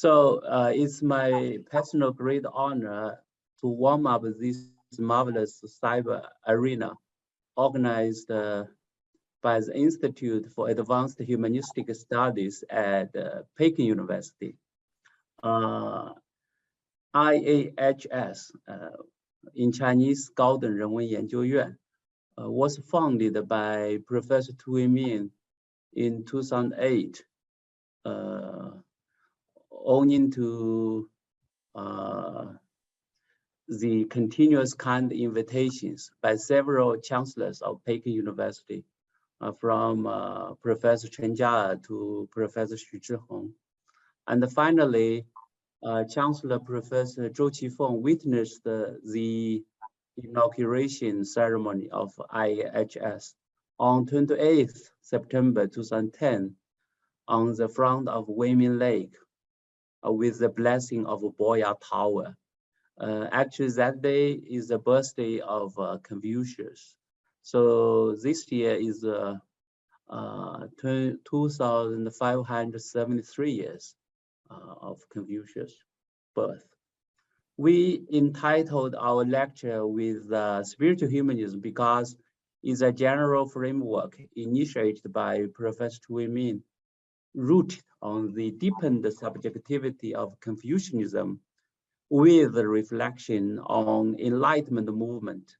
So it's my personal great honor to warm up this marvelous cyber arena organized by the Institute for Advanced Humanistic Studies at Peking University. IAHS, in Chinese 高等人文研究院, was founded by Professor Tu Weimin in 2008, owing to the continuous kind invitations by several chancellors of Peking University, from Professor Chen Jia to Professor Xu Zhihong. And finally, Chancellor Professor Zhou Qifeng witnessed the inauguration ceremony of IAHS on 28th September 2010 on the front of Weimin Lake with the blessing of Boya Tower. Actually, that day is the birthday of Confucius. So this year is 2,573 years of Confucius' birth. We entitled our lecture with spiritual humanism because it's a general framework initiated by Professor Tu Weimin, rooted on the deepened subjectivity of Confucianism with a reflection on Enlightenment movement,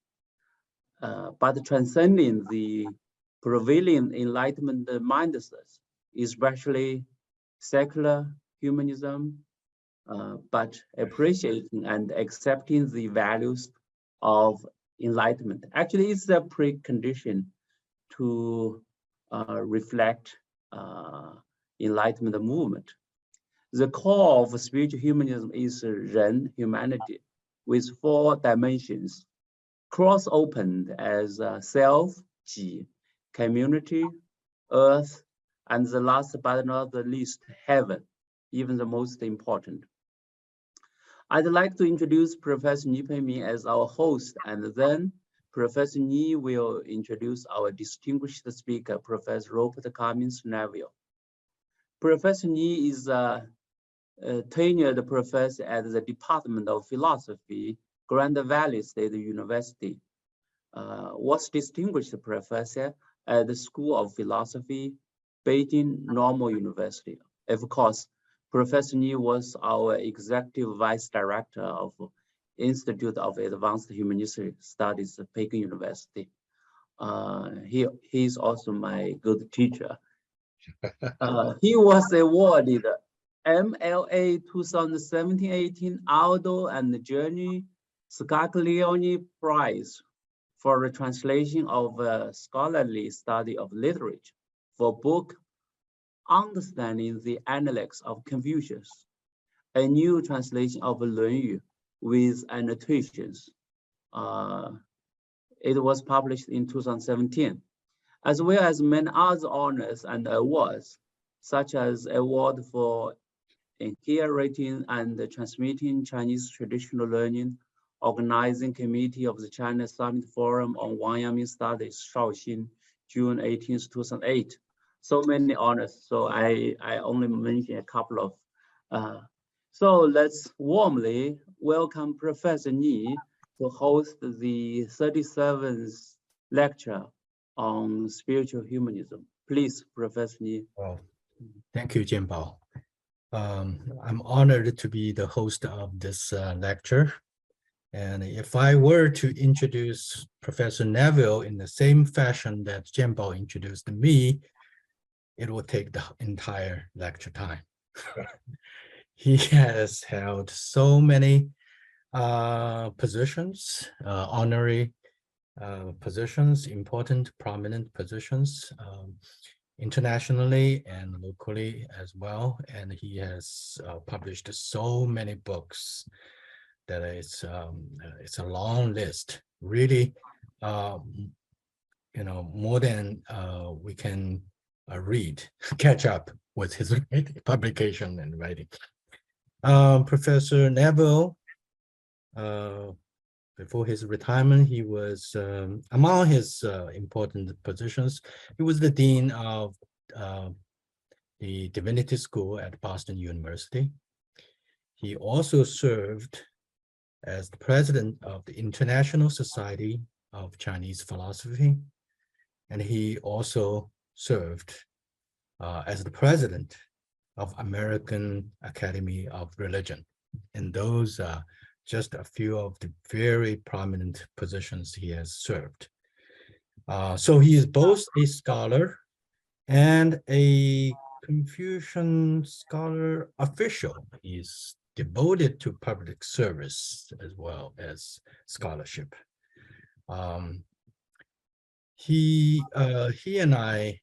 but transcending the prevailing Enlightenment mindsets, especially secular humanism, but appreciating and accepting the values of Enlightenment. Actually, it's a precondition to reflect Enlightenment movement. The core of spiritual humanism is Ren, humanity, with 4 dimensions, cross-opened as self, Ji, community, earth, and the last but not the least, heaven, even the most important. I'd like to introduce Professor Ni Peimin as our host, and then Professor Ni will introduce our distinguished speaker, Professor Robert Cummings Neville. Professor Ni is a tenured professor at the Department of Philosophy, Grand Valley State University, was distinguished professor at the School of Philosophy, Beijing Normal University. Of course, Professor Ni was our executive vice director of Institute of Advanced Humanistic Studies at Peking University. He is also my good teacher. He was awarded MLA 2017-18 Aldo and Journey Scaglione Prize for a translation of a scholarly study of literature for book Understanding the Analects of Confucius, a new translation of 论语 with annotations. It was published in 2017, as well as many other honors and awards, such as award for inheriting and transmitting Chinese traditional learning, organizing committee of the China Summit Forum on Wanyang Studies, Shaoxing, June 18, 2008. So many honors, so I only mention a couple of. So let's warmly welcome Professor Ni to host the 37th lecture on spiritual humanism. Please, Professor Ni. Well, thank you, Jianbao. I'm honored to be the host of this lecture. And if I were to introduce Professor Neville in the same fashion that Jianbao introduced me, it will take the entire lecture time. He has held so many positions, honorary positions, important, prominent positions, internationally and locally as well. And he has published so many books that it's a long list, really, more than we can read, catch up with his publication and writing. Professor Neville, before his retirement, he was, among his important positions, he was the dean of the Divinity School at Boston University. he also served as the president of the International Society of Chinese Philosophy, and he also served as the president of American Academy of Religion. And those are just a few of the very prominent positions he has served. So he is both a scholar and a Confucian scholar official. He's devoted to public service as well as scholarship. He and I,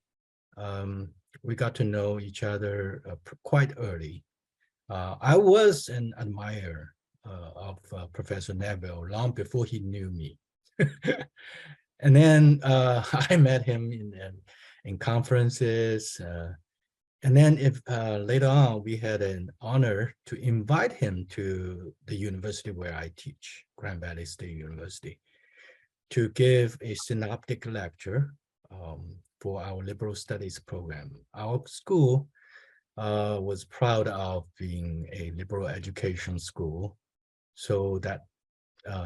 we got to know each other quite early. I was an admirer of Professor Neville long before he knew me. And then I met him in conferences. And then later on, we had an honor to invite him to the university where I teach, Grand Valley State University, to give a synoptic lecture for our liberal studies program. Our school was proud of being a liberal education school. So that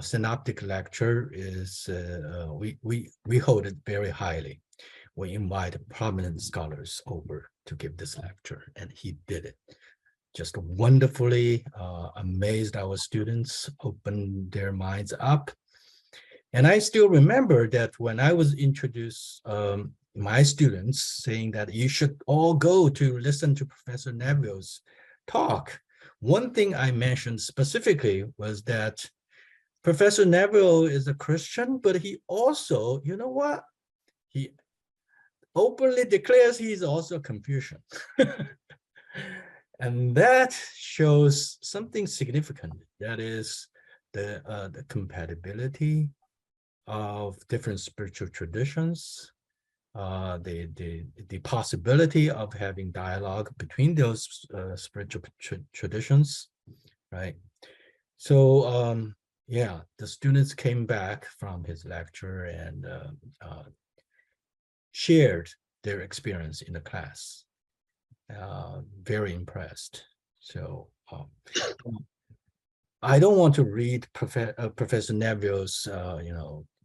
synoptic lecture is, we hold it very highly. We invite prominent scholars over to give this lecture, and he did it just wonderfully, amazed our students, opened their minds up. And I still remember that when I was introduced, my students saying that you should all go to listen to Professor Neville's talk. One thing I mentioned specifically was that Professor Neville is a Christian, but he also, you know what? He openly declares he's also Confucian. And that shows something significant. That is the compatibility of different spiritual traditions, the possibility of having dialogue between those spiritual traditions, right? So yeah, the students came back from his lecture and shared their experience in the class. Very impressed. So I don't want to read Professor Neville's,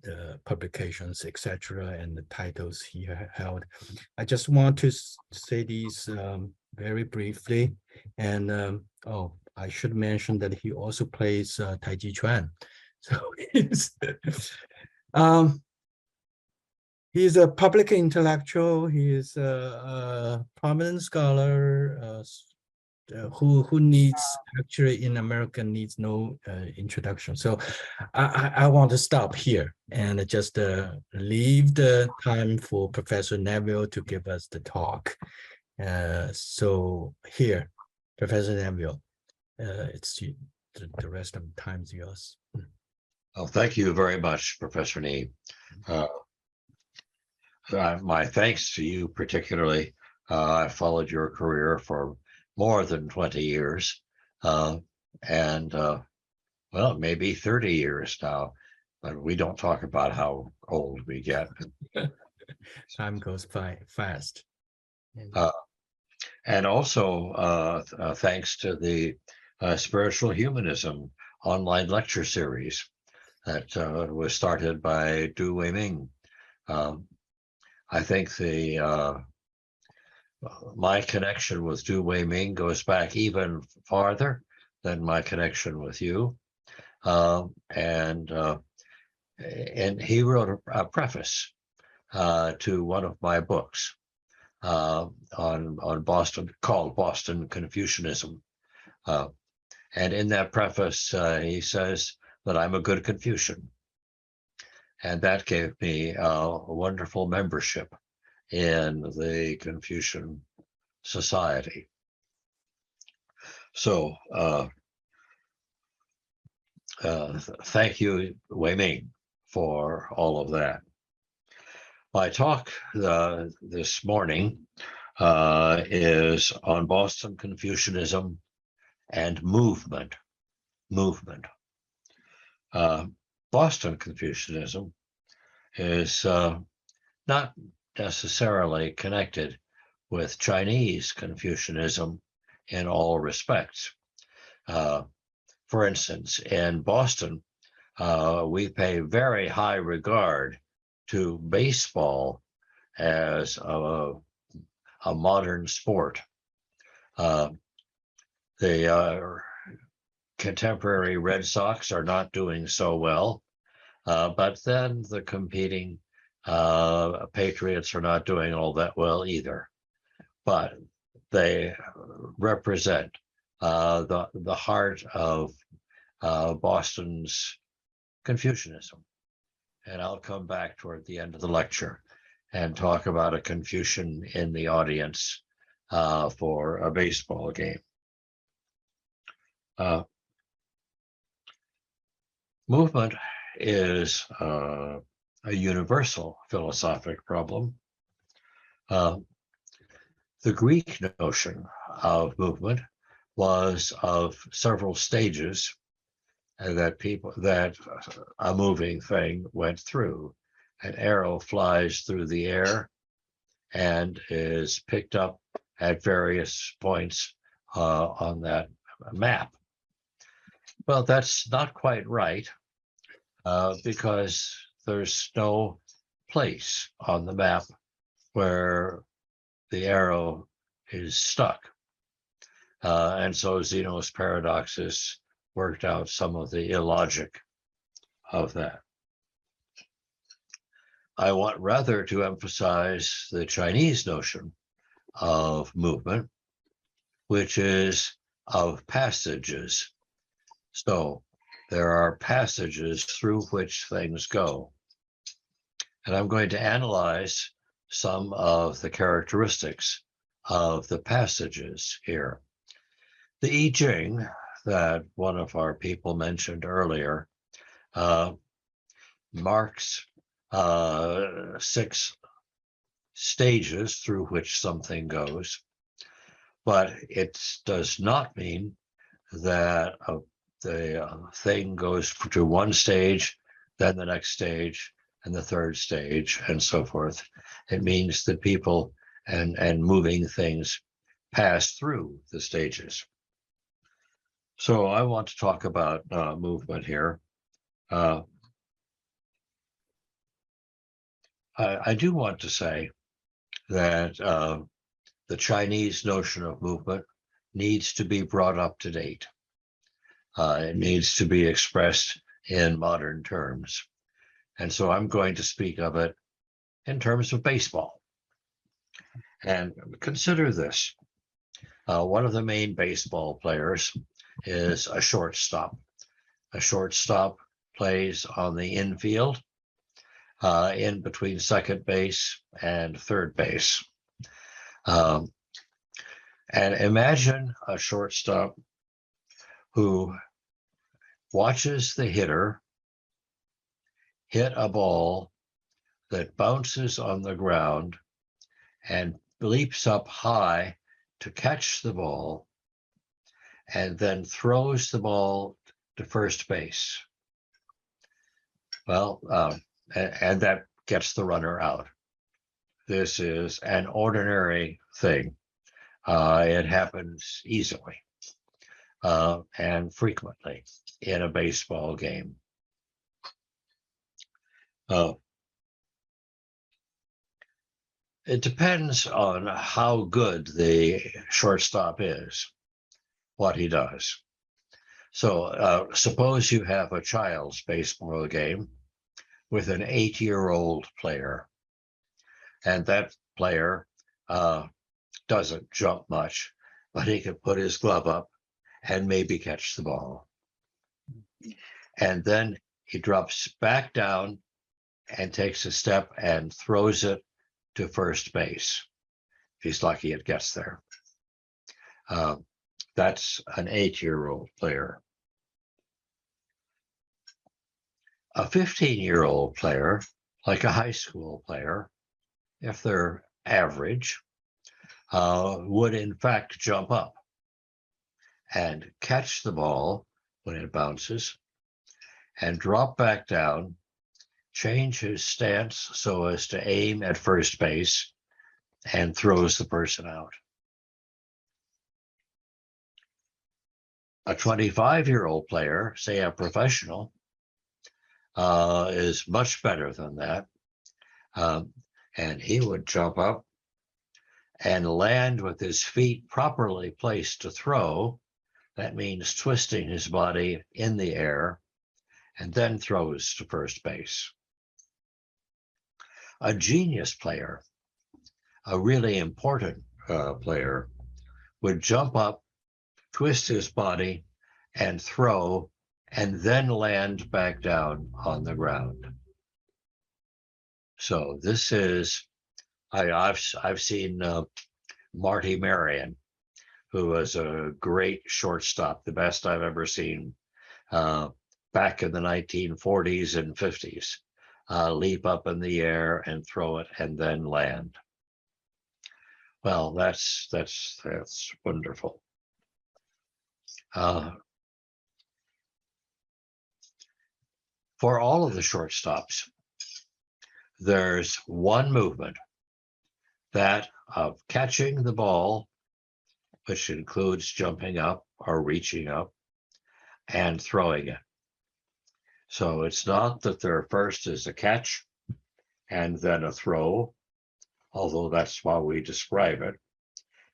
the publications, etc., and the titles he held. I just want to say these very briefly. And I should mention that he also plays Tai Chi Chuan. So he's a public intellectual. He is a prominent scholar who needs, actually in America, needs no introduction. So I want to stop here and just leave the time for Professor Neville to give us the talk. So here, Professor Neville, it's the rest of the time is yours. Oh, thank you very much, Professor Nee. My thanks to you particularly. I followed your career for more than 20 years, and well, maybe 30 years now, but we don't talk about how old we get. Time goes by fast. And also thanks to the Spiritual Humanism online lecture series that was started by Du Weiming. I think my connection with Du Weiming goes back even farther than my connection with you. And he wrote a preface to one of my books on Boston, called Boston Confucianism. And in that preface, he says that I'm a good Confucian. And that gave me a wonderful membership in the Confucian Society. So thank you, Weiming, for all of that. My talk this morning is on Boston Confucianism and movement. Boston Confucianism is not necessarily connected with Chinese Confucianism in all respects. For instance, in Boston, we pay very high regard to baseball as a modern sport. The contemporary Red Sox are not doing so well, but then the competing Patriots are not doing all that well either. But they represent the heart of Boston's Confucianism. And I'll come back toward the end of the lecture and talk about a Confucian in the audience for a baseball game. Movement is a universal philosophic problem. The Greek notion of movement was of several stages that a moving thing went through. An arrow flies through the air and is picked up at various points on that map. Well, that's not quite right because there's no place on the map where the arrow is stuck. And so Zeno's paradoxes worked out some of the illogic of that. I want rather to emphasize the Chinese notion of movement, which is of passages. So there are passages through which things go. And I'm going to analyze some of the characteristics of the passages here. The I Ching that one of our people mentioned earlier marks 6 stages through which something goes, but it does not mean that the thing goes to one stage, then the next stage, and the third stage, and so forth. It means that people and moving things pass through the stages. So I want to talk about movement here. I do want to say that the Chinese notion of movement needs to be brought up to date. It needs to be expressed in modern terms. And so I'm going to speak of it in terms of baseball. And consider this. One of the main baseball players is a shortstop. A shortstop plays on the infield, in between second base and third base. And imagine a shortstop who watches the hitter hit a ball that bounces on the ground and leaps up high to catch the ball, and then throws the ball to first base. Well, and that gets the runner out. This is an ordinary thing. It happens easily and frequently in a baseball game. It depends on how good the shortstop is, what he does. So suppose you have a child's baseball game with an 8-year-old player, and that player doesn't jump much, but he can put his glove up and maybe catch the ball. And then he drops back down and takes a step and throws it to first base. If he's lucky, it gets there. That's an 8-year-old player. A 15-year-old player, like a high school player, if they're average, would in fact jump up and catch the ball when it bounces and drop back down, change his stance so as to aim at first base, and throws the person out. A 25-year-old player, say a professional, is much better than that. And he would jump up and land with his feet properly placed to throw. That means twisting his body in the air and then throws to first base. A genius player, a really important player, would jump up, twist his body, and throw, and then land back down on the ground. So this is, I've seen Marty Marion, who was a great shortstop, the best I've ever seen, back in the 1940s and 50s, leap up in the air and throw it and then land. Well, that's wonderful. For all of the shortstops, there's one movement, that of catching the ball, which includes jumping up or reaching up and throwing it. So it's not that their first is a catch and then a throw, although that's how we describe it.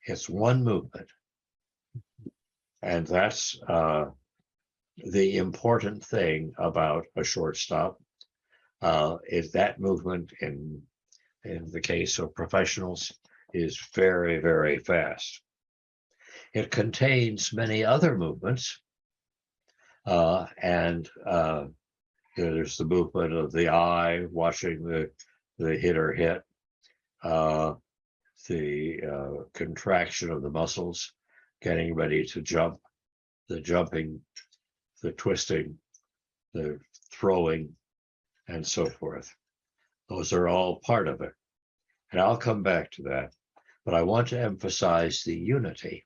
It's one movement. And that's the important thing about a shortstop, is that movement in the case of professionals is very, very fast. It contains many other movements, and there's the movement of the eye, watching the hitter hit, the contraction of the muscles, getting ready to jump, the jumping, the twisting, the throwing, and so forth. Those are all part of it. And I'll come back to that. But I want to emphasize the unity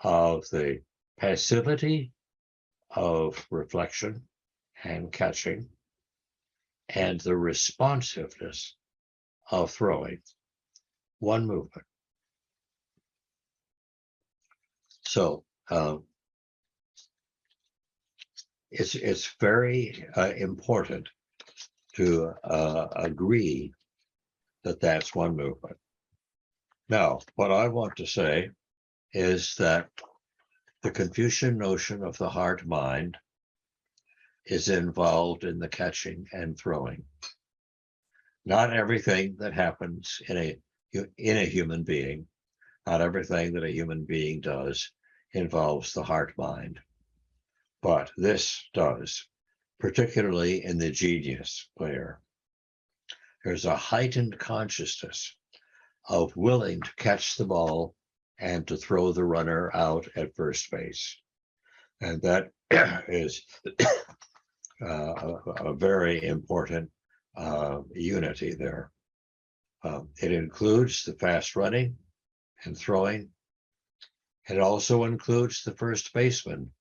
of the passivity of reflection and catching and the responsiveness of throwing. One movement. So it's very important to agree that that's one movement. Now, what I want to say is that the Confucian notion of the heart-mind is involved in the catching and throwing. Not everything that happens in a human being, not everything that a human being does involves the heart-mind, but this does, particularly in the genius player. There's a heightened consciousness of willing to catch the ball and to throw the runner out at first base. And that is a very important unity there. It includes the fast running and throwing. It also includes the first baseman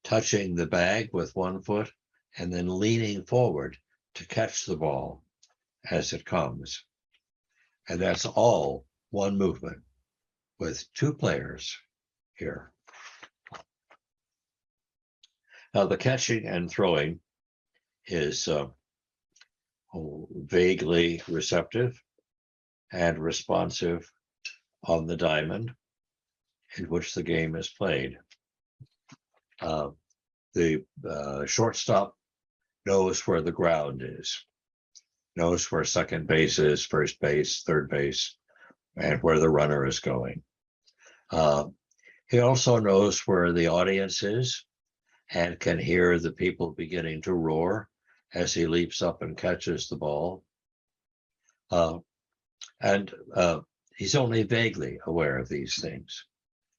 touching the bag with one foot and then leaning forward to catch the ball as it comes. And that's all one movement with two players here. Now, the catching and throwing is vaguely receptive and responsive on the diamond in which the game is played. The shortstop knows where the ground is, knows where second base is, first base, third base, and where the runner is going. He also knows where the audience is and can hear the people beginning to roar as he leaps up and catches the ball. And he's only vaguely aware of these things.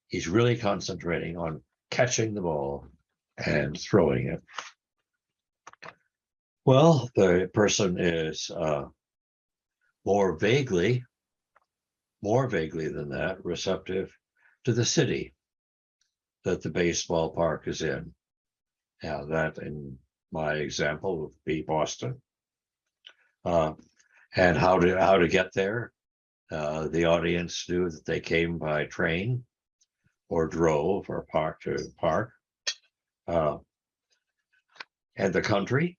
He's really concentrating on catching the ball and throwing it. Well, the person is more vaguely than that, receptive to the city that the baseball park is in. Now, that in my example would be Boston. And how to get there. The audience knew that they came by train or drove or parked to park. and the country.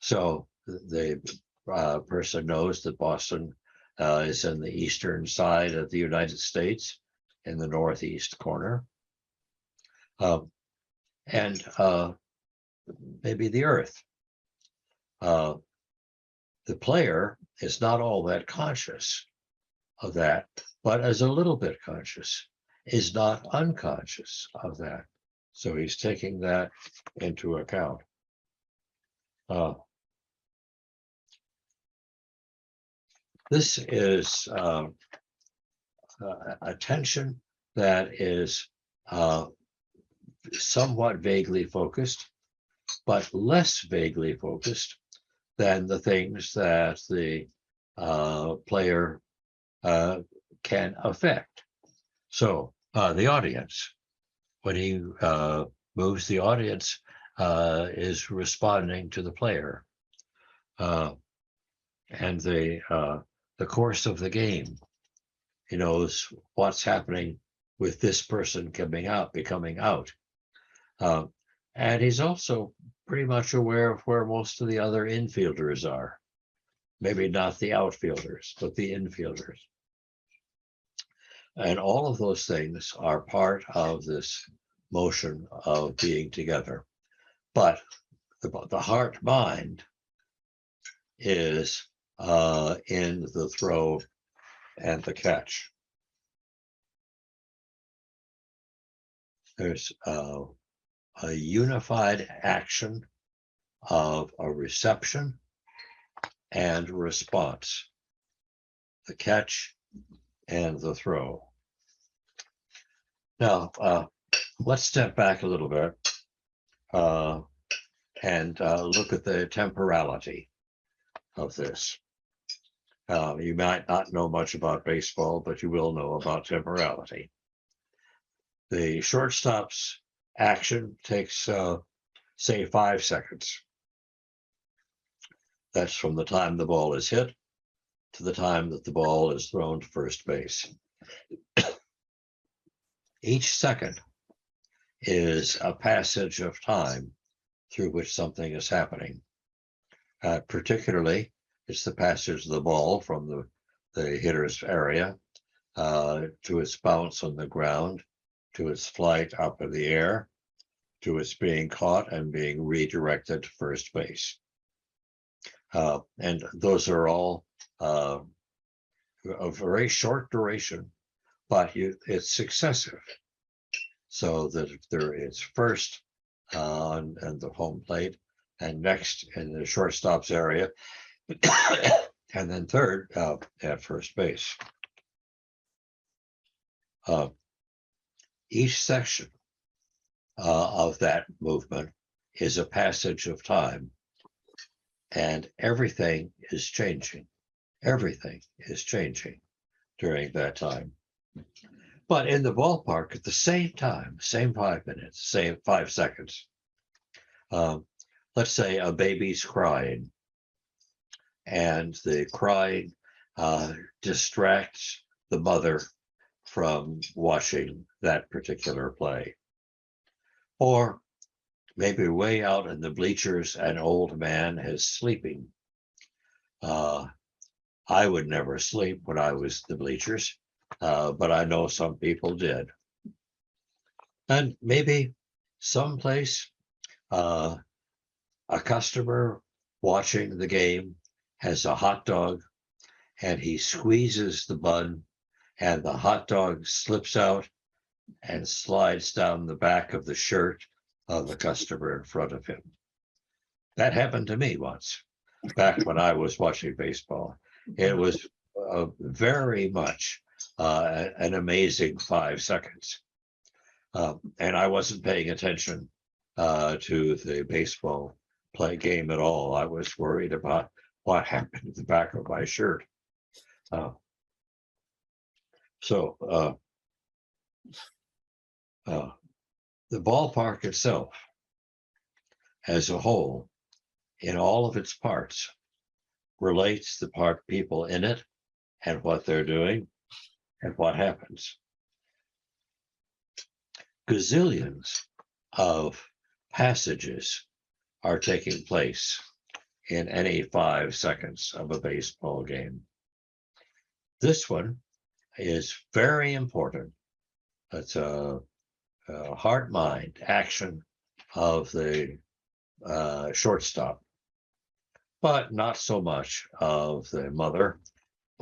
So the person knows that Boston is in the eastern side of the United States, in the northeast corner, and maybe the Earth. The player is not all that conscious of that, but is a little bit conscious, is not unconscious of that. So he's taking that into account. This is attention that is somewhat vaguely focused, but less vaguely focused than the things that the player can affect. So the audience, when he moves, the audience is responding to the player, and the course of the game. He knows what's happening with this person becoming out. And he's also pretty much aware of where most of the other infielders are. Maybe not the outfielders, but the infielders. And all of those things are part of this motion of being together. But the heart-mind is in the throw and the catch. There's a unified action of a reception and response, the catch and the throw. Now, let's step back a little bit and look at the temporality of this. You might not know much about baseball, but you will know about temporality. The shortstop's action takes, say, 5 seconds. That's from the time the ball is hit to the time that the ball is thrown to first base. Each second is a passage of time through which something is happening. Particularly, it's the passage of the ball from the hitter's area to its bounce on the ground, to its flight up in the air, to its being caught and being redirected to first base. And those are all of very short duration, but it's successive. So that there is first on the home plate, and next in the shortstop's area, and then third at first base. Each section of that movement is a passage of time, and everything is changing. Everything is changing during that time. But in the ballpark, at the same time, same 5 minutes, same 5 seconds, let's say a baby's crying, and the crying distracts the mother from watching that particular play. Or maybe way out in the bleachers, an old man is sleeping. I would never sleep when I was in the bleachers, but I know some people did. And maybe someplace a customer watching the game has a hot dog, and he squeezes the bun, and the hot dog slips out and slides down the back of the shirt of the customer in front of him. That happened to me once, back when I was watching baseball. It was very much an amazing 5 seconds. And I wasn't paying attention to the baseball game at all. I was worried about what happened to the back of my shirt. So the ballpark itself as a whole, in all of its parts, relates the people in it and what they're doing and what happens. Gazillions of passages are taking place in any 5 seconds of a baseball game. This one is very important. It's a heart-mind action of the shortstop, but not so much of the mother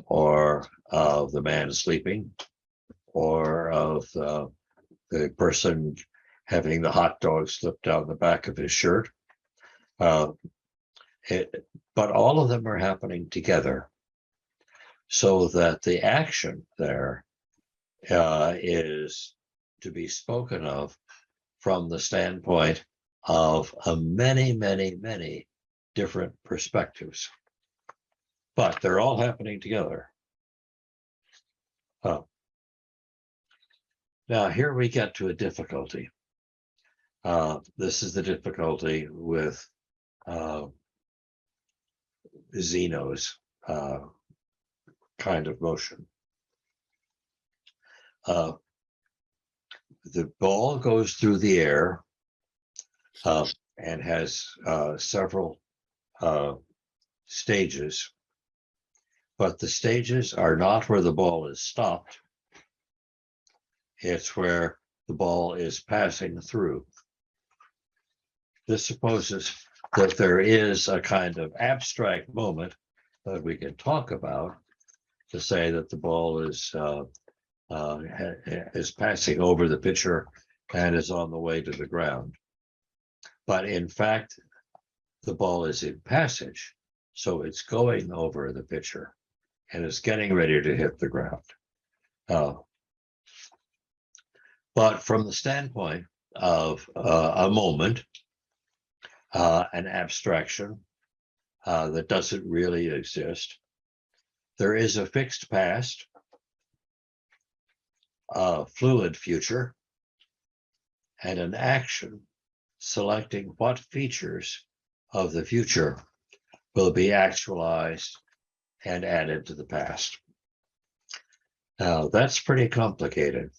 or of the man sleeping or of the person having the hot dog slip down the back of his shirt. But all of them are happening together, so that the action there is to be spoken of from the standpoint of many, many, many different perspectives. But they're all happening together. Now here we get to a difficulty. This is the difficulty with Zeno's kind of motion. The ball goes through the air and has several stages, but the stages are not where the ball is stopped. It's where the ball is passing through. This supposes that there is a kind of abstract moment that we can talk about to say that the ball is passing over the pitcher and is on the way to the ground. But in fact, the ball is in passage, so it's going over the pitcher and is getting ready to hit the ground. But from the standpoint of a moment, an abstraction that doesn't really exist, there is a fixed past, a fluid future, and an action selecting what features of the future will be actualized and added to the past. Now, that's pretty complicated.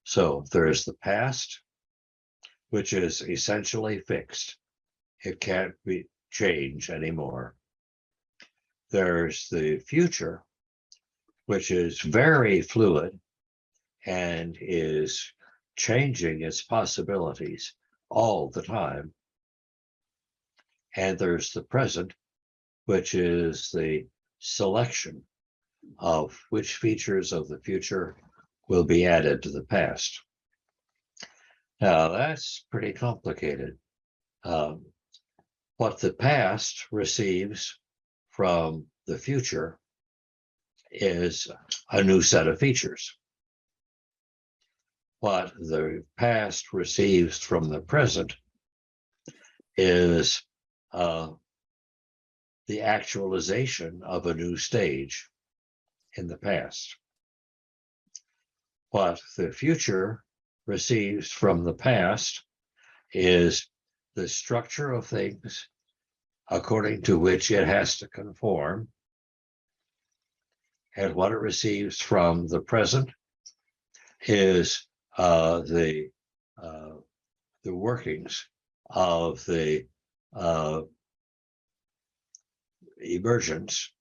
So there's the past, which is essentially fixed. It can't be changed anymore. There's the future, which is very fluid and is changing its possibilities all the time. And there's the present, which is the selection of which features of the future will be added to the past. Now, that's pretty complicated. What the past receives from the future is a new set of features. What the past receives from the present is the actualization of a new stage in the past. What the future receives from the past is the structure of things according to which it has to conform. And what it receives from the present is the workings of the emergence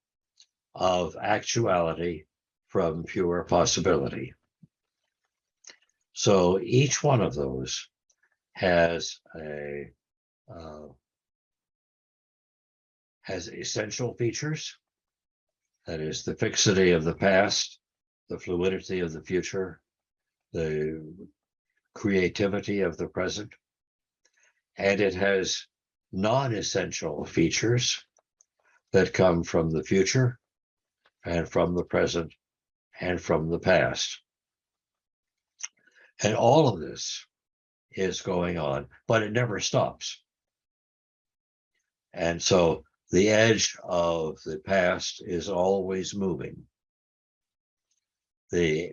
of actuality from pure possibility. So each one of those has essential features. That is the fixity of the past, the fluidity of the future, the creativity of the present, and it has non-essential features that come from the future and from the present and from the past. And all of this is going on, but it never stops. And so the edge of the past is always moving. The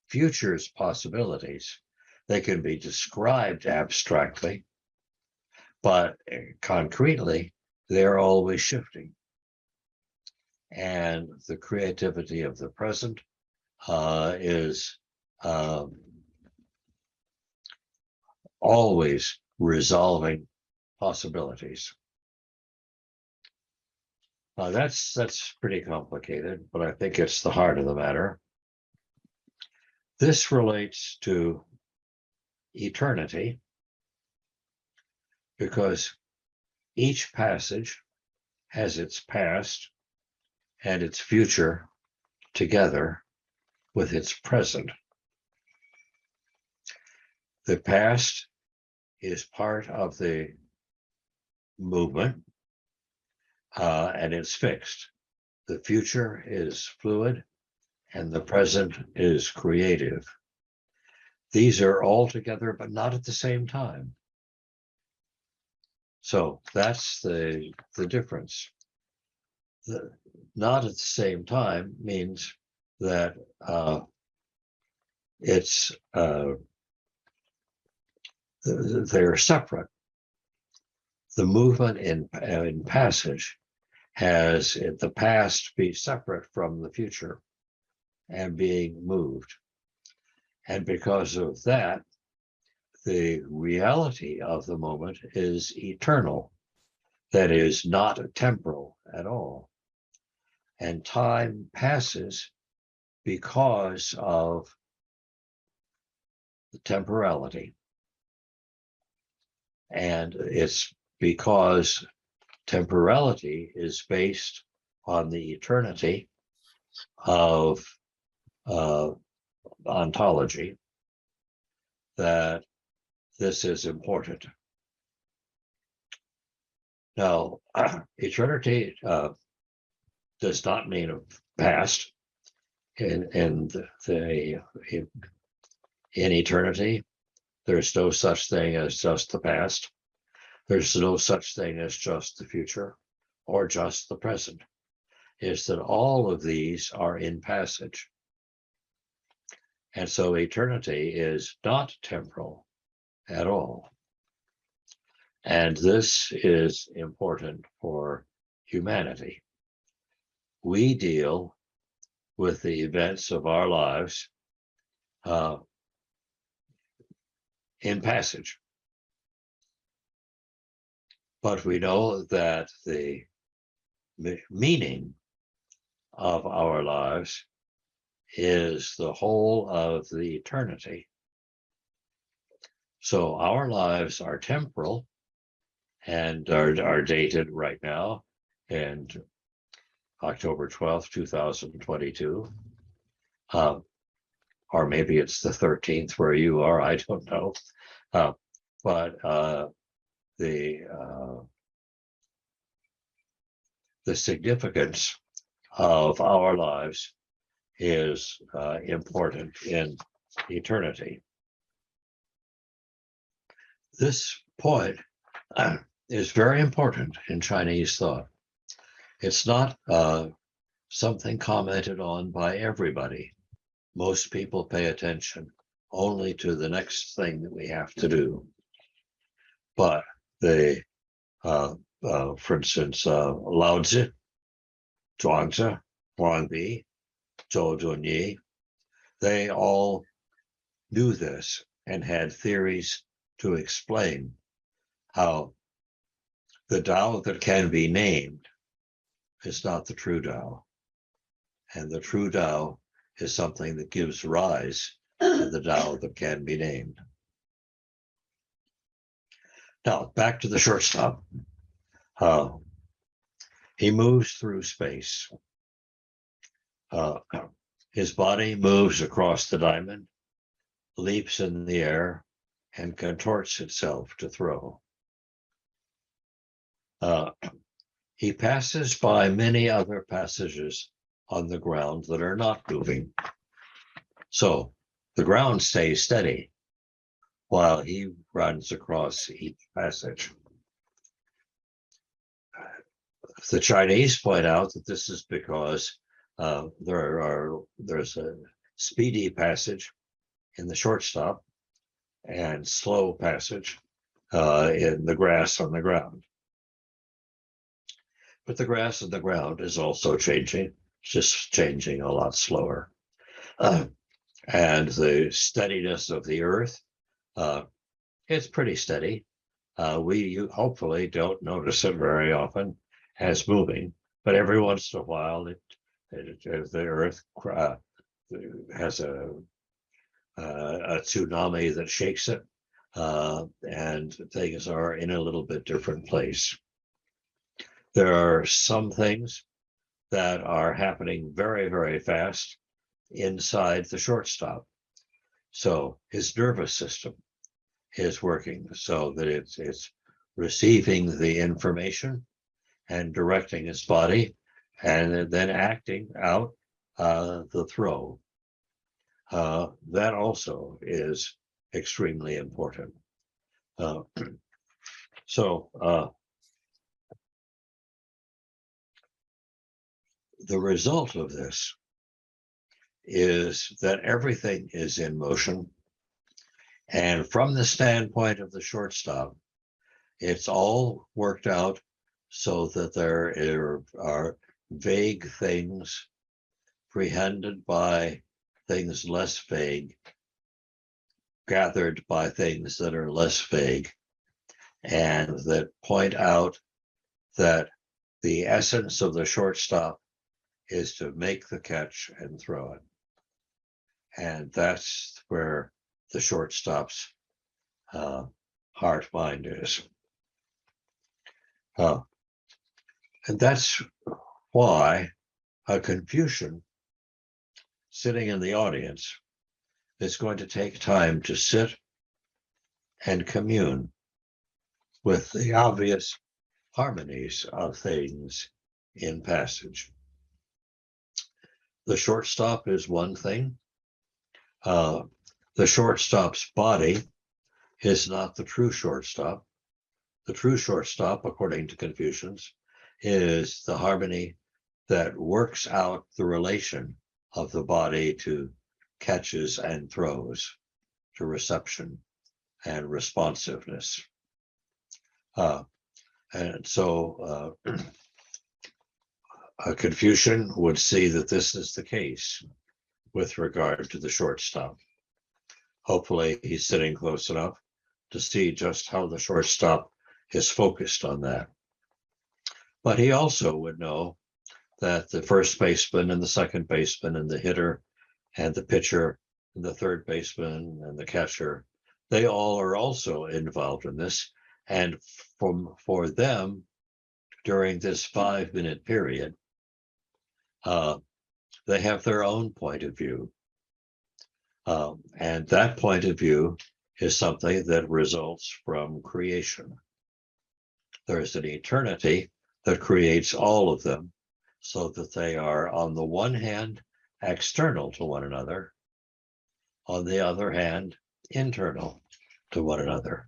future's possibilities, they can be described abstractly, but concretely, they're always shifting. And the creativity of the present is always resolving possibilities. That's pretty complicated, but I think it's the heart of the matter. This relates to eternity because each passage has its past and its future together with its present. The past is part of the movement and it's fixed. The future is fluid and the present is creative. These are all together, but not at the same time. So that's the difference. Not at the same time means that they're separate. The movement in passage has in the past be separate from the future and being moved. And because of that, the reality of the moment is eternal, that is not temporal at all. And time passes because of the temporality. And it's because temporality is based on the eternity of ontology that this is important. Now, eternity does not mean a past. In eternity, there's no such thing as just the past. There's no such thing as just the future or just the present. It's that all of these are in passage. And so eternity is not temporal at all. And this is important for humanity. We deal with the events of our lives in passage. But we know that the meaning of our lives is the whole of the eternity. So our lives are temporal and are dated right now in October 12th, 2022. Or maybe it's the 13th where you are, I don't know. But the significance of our lives is important in eternity. This point is very important in Chinese thought. It's not something commented on by everybody. Most people pay attention only to the next thing that we have to do. But for instance, Lao Tzu, Zhuangzi, Huangbi, Zhou Dunyi, they all knew this and had theories to explain how the Tao that can be named is not the true Tao. And the true Tao is something that gives rise to the Tao that can be named. Now, back to the shortstop. He moves through space. His body moves across the diamond, leaps in the air, and contorts itself to throw. He passes by many other passages on the ground that are not moving. So the ground stays steady while he runs across each passage. The Chinese point out that this is because there's a speedy passage in the shortstop and slow passage in the grass on the ground. But the grass on the ground is also changing, just changing a lot slower. And the steadiness of the earth it's pretty steady. You hopefully don't notice it very often as moving, but every once in a while the Earth has a tsunami that shakes it, and things are in a little bit different place. There are some things that are happening very, very fast inside the shortstop. So his nervous system is working so that it's receiving the information and directing its body and then acting out the throw. That also is extremely important. The result of this is that everything is in motion. And from the standpoint of the shortstop, it's all worked out so that there are vague things prehended by things less vague, gathered by things that are less vague, and that point out that the essence of the shortstop is to make the catch and throw it. And that's where the shortstop's heart mind is. And that's why a Confucian sitting in the audience is going to take time to sit and commune with the obvious harmonies of things in passage. The shortstop is one thing. The shortstop's body is not the true shortstop. The true shortstop, according to Confucians, is the harmony that works out the relation of the body to catches and throws, to reception and responsiveness. And so a Confucian would see that this is the case with regard to the shortstop. Hopefully he's sitting close enough to see just how the shortstop is focused on that. But he also would know that the first baseman and the second baseman and the hitter and the pitcher and the third baseman and the catcher, they all are also involved in this. And for them, during this 5-minute period, they have their own point of view. And that point of view is something that results from creation. There's an eternity that creates all of them so that they are, on the one hand, external to one another, on the other hand, internal to one another.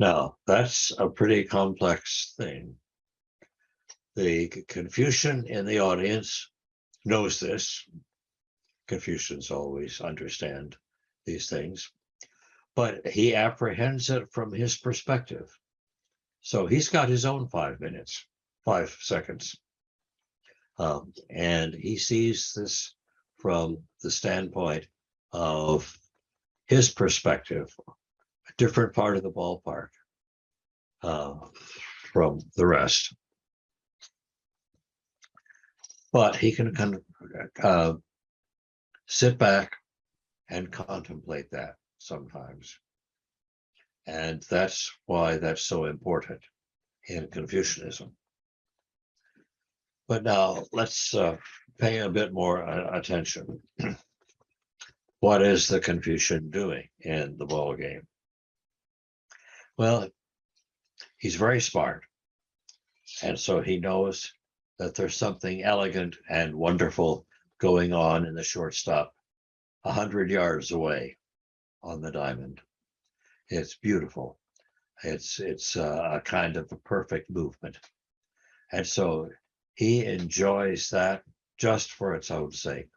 Now, that's a pretty complex thing. The Confucian in the audience knows this. Confucians always understand these things, but he apprehends it from his perspective. So he's got his own 5 minutes, 5 seconds. And he sees this from the standpoint of his perspective, a different part of the ballpark from the rest. But he can kind of sit back and contemplate that sometimes. And that's why that's so important in Confucianism. But now let's pay a bit more attention. What is the Confucian doing in the ball game? Well, he's very smart. And so he knows that there's something elegant and wonderful going on in the shortstop 100 yards away on the diamond. It's beautiful. It's a kind of a perfect movement. And so he enjoys that just for its own sake,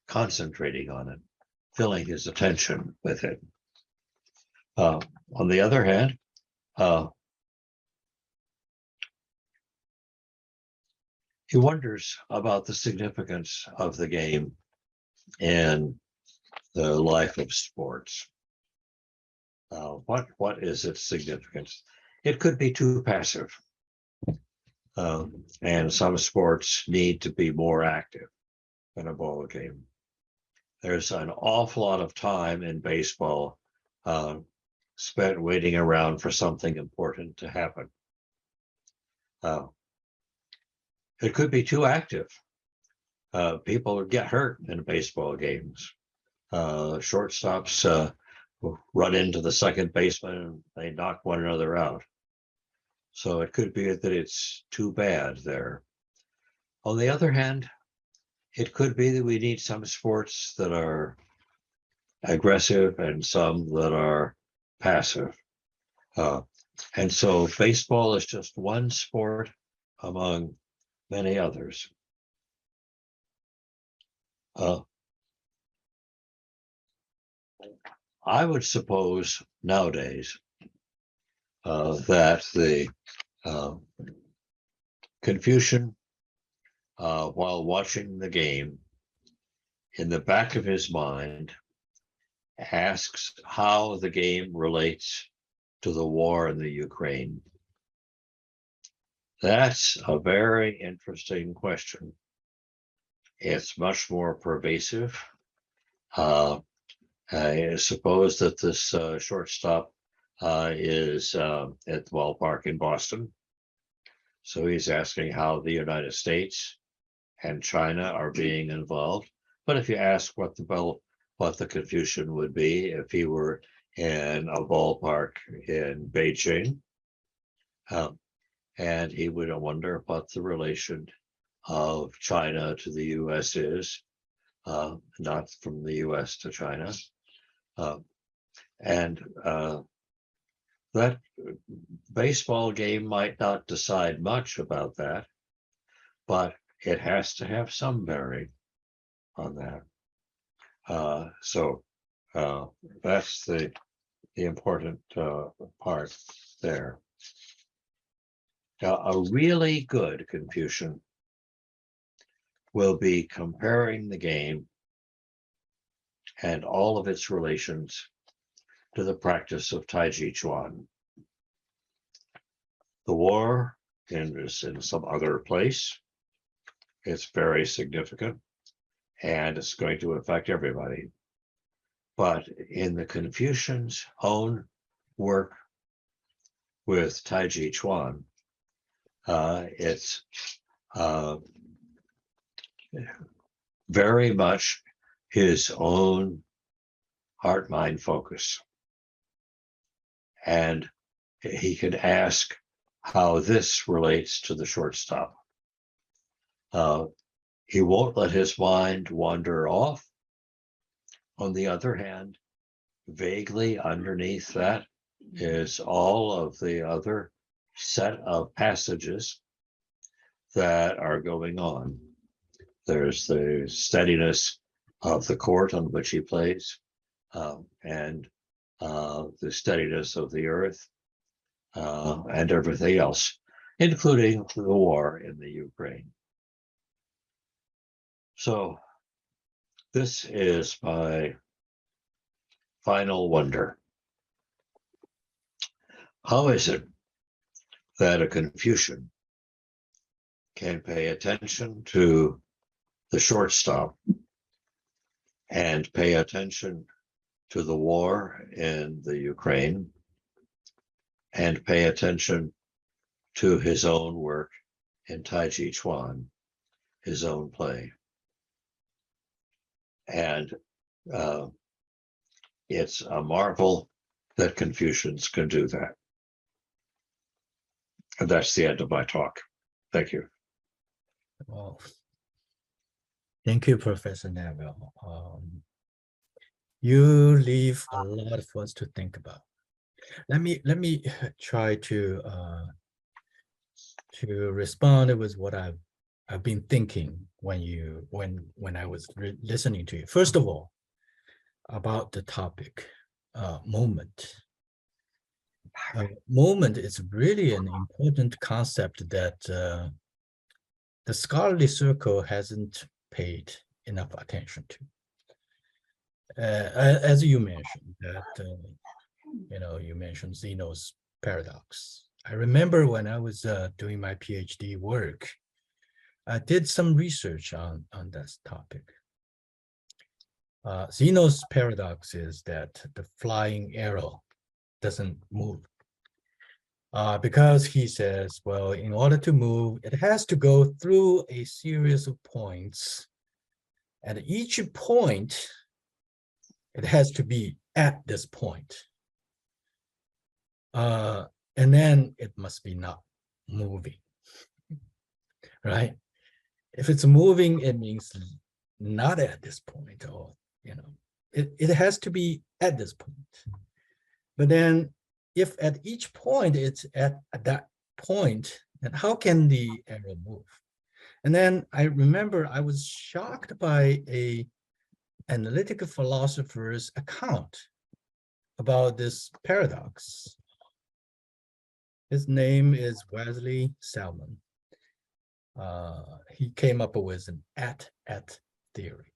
concentrating on it, filling his attention with it. On the other hand, he wonders about the significance of the game and the life of sports. What is its significance? It could be too passive. And some sports need to be more active than a ball game. There's an awful lot of time in baseball spent waiting around for something important to happen. It could be too active. People get hurt in baseball games. Shortstops run into the second baseman and they knock one another out. So it could be that it's too bad there. On the other hand, it could be that we need some sports that are aggressive and some that are passive. And so baseball is just one sport among many others. I would suppose nowadays that the Confucian, while watching the game, in the back of his mind, asks how the game relates to the war in the Ukraine. That's a very interesting question. It's much more pervasive. I suppose that this shortstop is at the ballpark in Boston. So he's asking how the United States and China are being involved. But if you ask what the Confucian would be if he were in a ballpark in Beijing, and he would wonder what the relation of China to the US is, not from the US to China. And that baseball game might not decide much about that, but it has to have some bearing on that. So that's the important part there. Now, a really good Confucian will be comparing the game and all of its relations to the practice of Taiji Chuan. The war is in some other place. It's very significant, and it's going to affect everybody. But in the Confucian's own work with Taiji Chuan, it's very much his own heart-mind focus. And he can ask how this relates to the shortstop. He won't let his mind wander off. On the other hand, vaguely underneath that is all of the other set of passages that are going on. There's the steadiness of the court on which he plays, and the steadiness of the earth, and everything else, including the war in the Ukraine. So this is my final wonder. How is it that a Confucian can pay attention to the shortstop and pay attention to the war in the Ukraine and pay attention to his own work in Taiji Chuan, his own play? And it's a marvel that Confucians can do that. And that's the end of my talk. Thank you. Well, thank you, Professor Neville. You leave a lot for us to think about. Let me try to respond with what I've been thinking when I was listening to you. First of all, about the topic, moment. Moment is really an important concept that the scholarly circle hasn't paid enough attention to. as you mentioned that, you mentioned Zeno's paradox. I remember when I was doing my PhD work, I did some research on this topic. Zeno's paradox is that the flying arrow doesn't move. Because he says, well, in order to move, it has to go through a series of points. At each point, it has to be at this point. And then it must be not moving, right? If it's moving, it means not at this point, or, it has to be at this point. But then if at each point it's at that point, then how can the arrow move? And then I remember I was shocked by a analytical philosopher's account about this paradox. His name is Wesley Salmon. He came up with an at theory.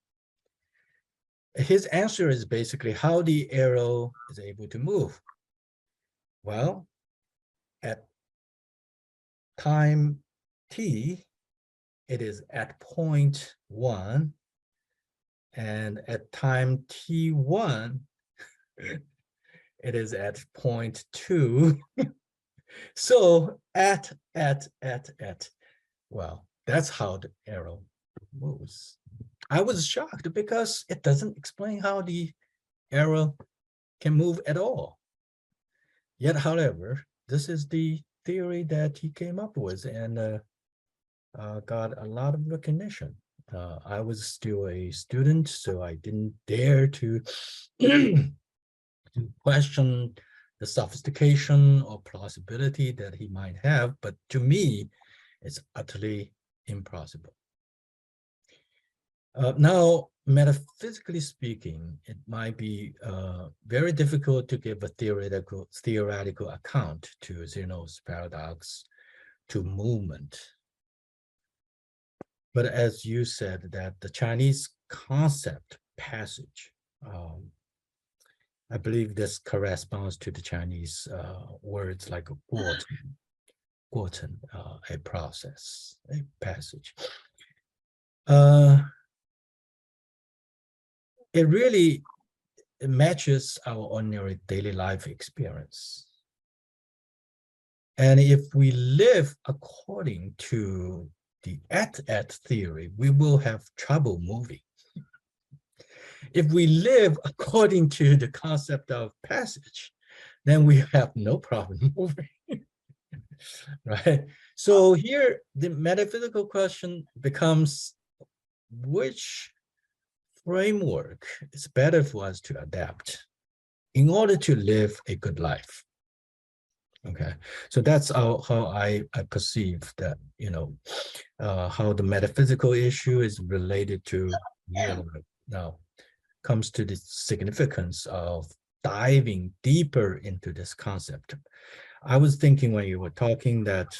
His answer is basically how the arrow is able to move. Well, at time t, it is at point 1, and at time t1, it is at point 2. So at, well, that's how the arrow moves. I was shocked because it doesn't explain how the arrow can move at all. Yet, however, this is the theory that he came up with and got a lot of recognition. I was still a student, so I didn't dare to question the sophistication or plausibility that he might have, but to me, it's utterly impossible. Now, metaphysically speaking, it might be very difficult to give a theoretical account to Zeno's paradox, to movement. But as you said, that the Chinese concept passage, I believe this corresponds to the Chinese words like 过程, a process, a passage. It really matches our ordinary daily life experience. And if we live according to the at theory, we will have trouble moving. If we live according to the concept of passage, then we have no problem moving. Right? So here, the metaphysical question becomes, which framework is better for us to adapt in order to live a good life? Okay, so that's how I perceive that, how the metaphysical issue is related to real life. Now, comes to the significance of diving deeper into this concept. I was thinking when you were talking that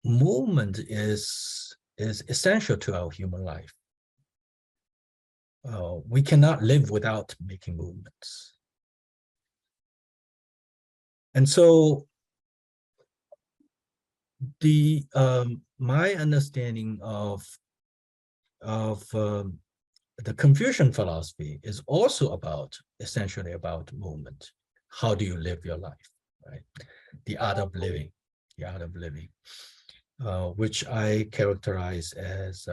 movement is essential to our human life. We cannot live without making movements. And so the my understanding of the Confucian philosophy is also essentially about movement. How do you live your life, right? The art of living, which I characterize as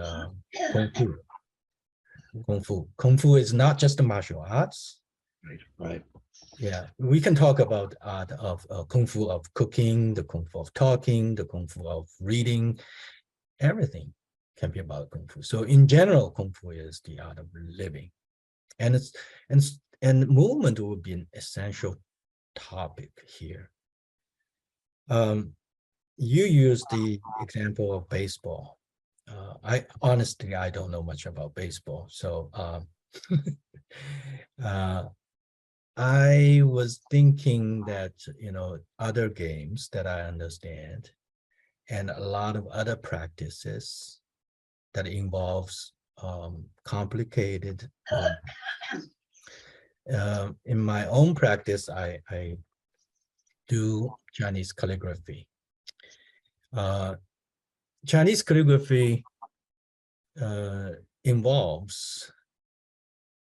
Kung Fu. Kung Fu is not just the martial arts. Right. Yeah, we can talk about art of Kung Fu of cooking, the Kung Fu of talking, the Kung Fu of reading. Everything can be about Kung Fu. So in general, Kung Fu is the art of living, and movement will be an essential topic here. You used the example of baseball. I honestly don't know much about baseball, so I was thinking that other games that I understand, and a lot of other practices that involves complicated. In my own practice, I do Chinese calligraphy. Chinese calligraphy involves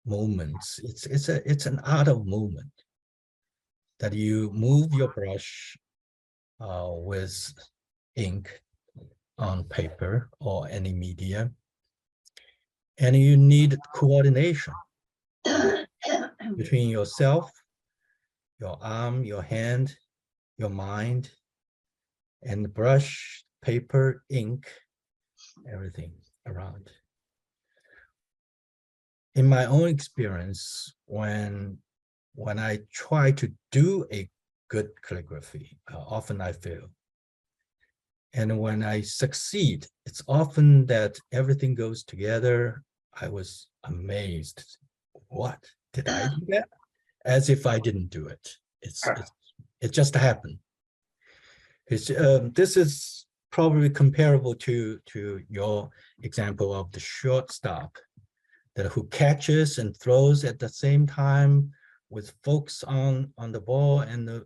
movements. It's an art of movement that you move your brush with ink on paper or any media, and you need coordination between yourself, your arm, your hand, your mind, and the brush, paper, ink, everything around. In my own experience, when I try to do a good calligraphy, often I fail. And when I succeed, it's often that everything goes together. I was amazed. What? Did I do that? As if I didn't do it. It just happened. This is probably comparable to your example of the shortstop, that who catches and throws at the same time with focus on the ball, and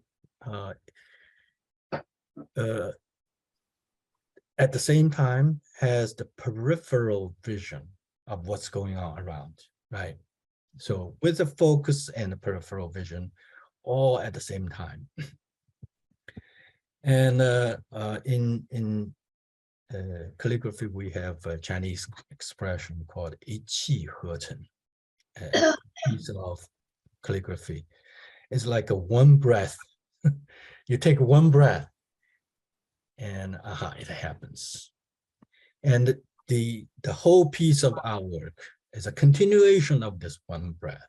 at the same time has the peripheral vision of what's going on around, right? So with the focus and the peripheral vision all at the same time. And in calligraphy, we have a Chinese expression called 一气呵成, a piece of calligraphy. It's like a one breath. You take one breath and it happens. And the whole piece of our work is a continuation of this one breath.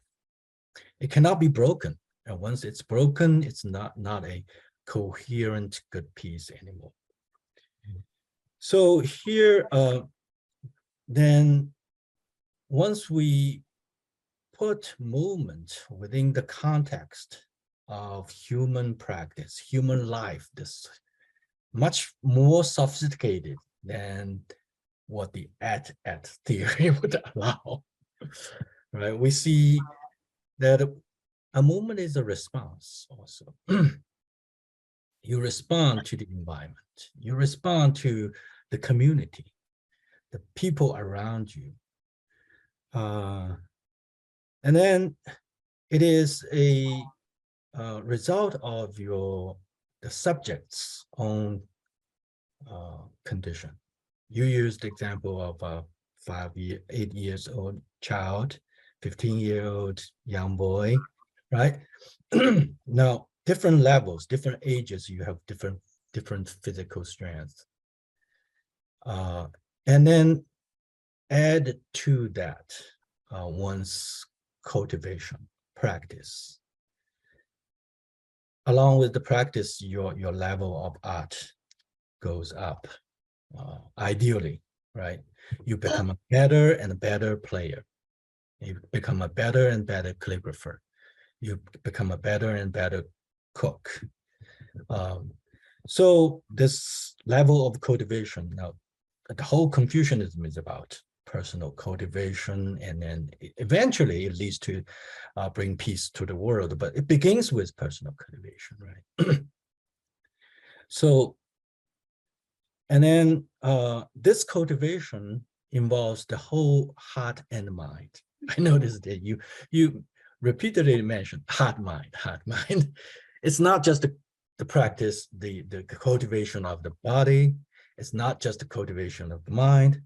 It cannot be broken. And once it's broken, it's not a coherent good piece anymore. So here, then once we put movement within the context of human practice, human life, this much more sophisticated than what the at theory would allow, right? We see that a movement is a response also. You respond to the environment. You respond to the community, the people around you. And then it is a result of the subject's own condition. You used the example of a 8 years old child, 15-year-old young boy, right? Now, different levels, different ages, you have different physical strength. And then add to that one's cultivation, practice. Along with the practice, your level of art goes up, ideally, right? You become a better and better player. You become a better and better calligrapher. You become a better and better cook. So this level of cultivation, now the whole Confucianism is about personal cultivation, and then eventually it leads to bring peace to the world, but it begins with personal cultivation, right? So, and then this cultivation involves the whole heart and mind. I noticed that you repeatedly mentioned heart, mind. It's not just the practice, the cultivation of the body. It's not just the cultivation of the mind,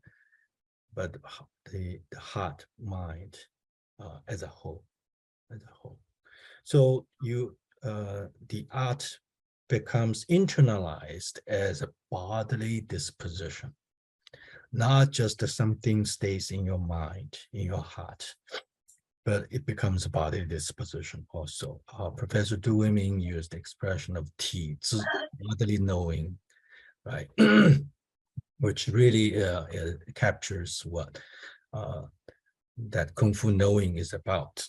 but the heart, mind as a whole. So the art becomes internalized as a bodily disposition, not just something stays in your mind, in your heart, but it becomes a bodily disposition also. Professor Du Weiming used the expression of 体知, bodily knowing, right? Which really captures what that Kung Fu knowing is about.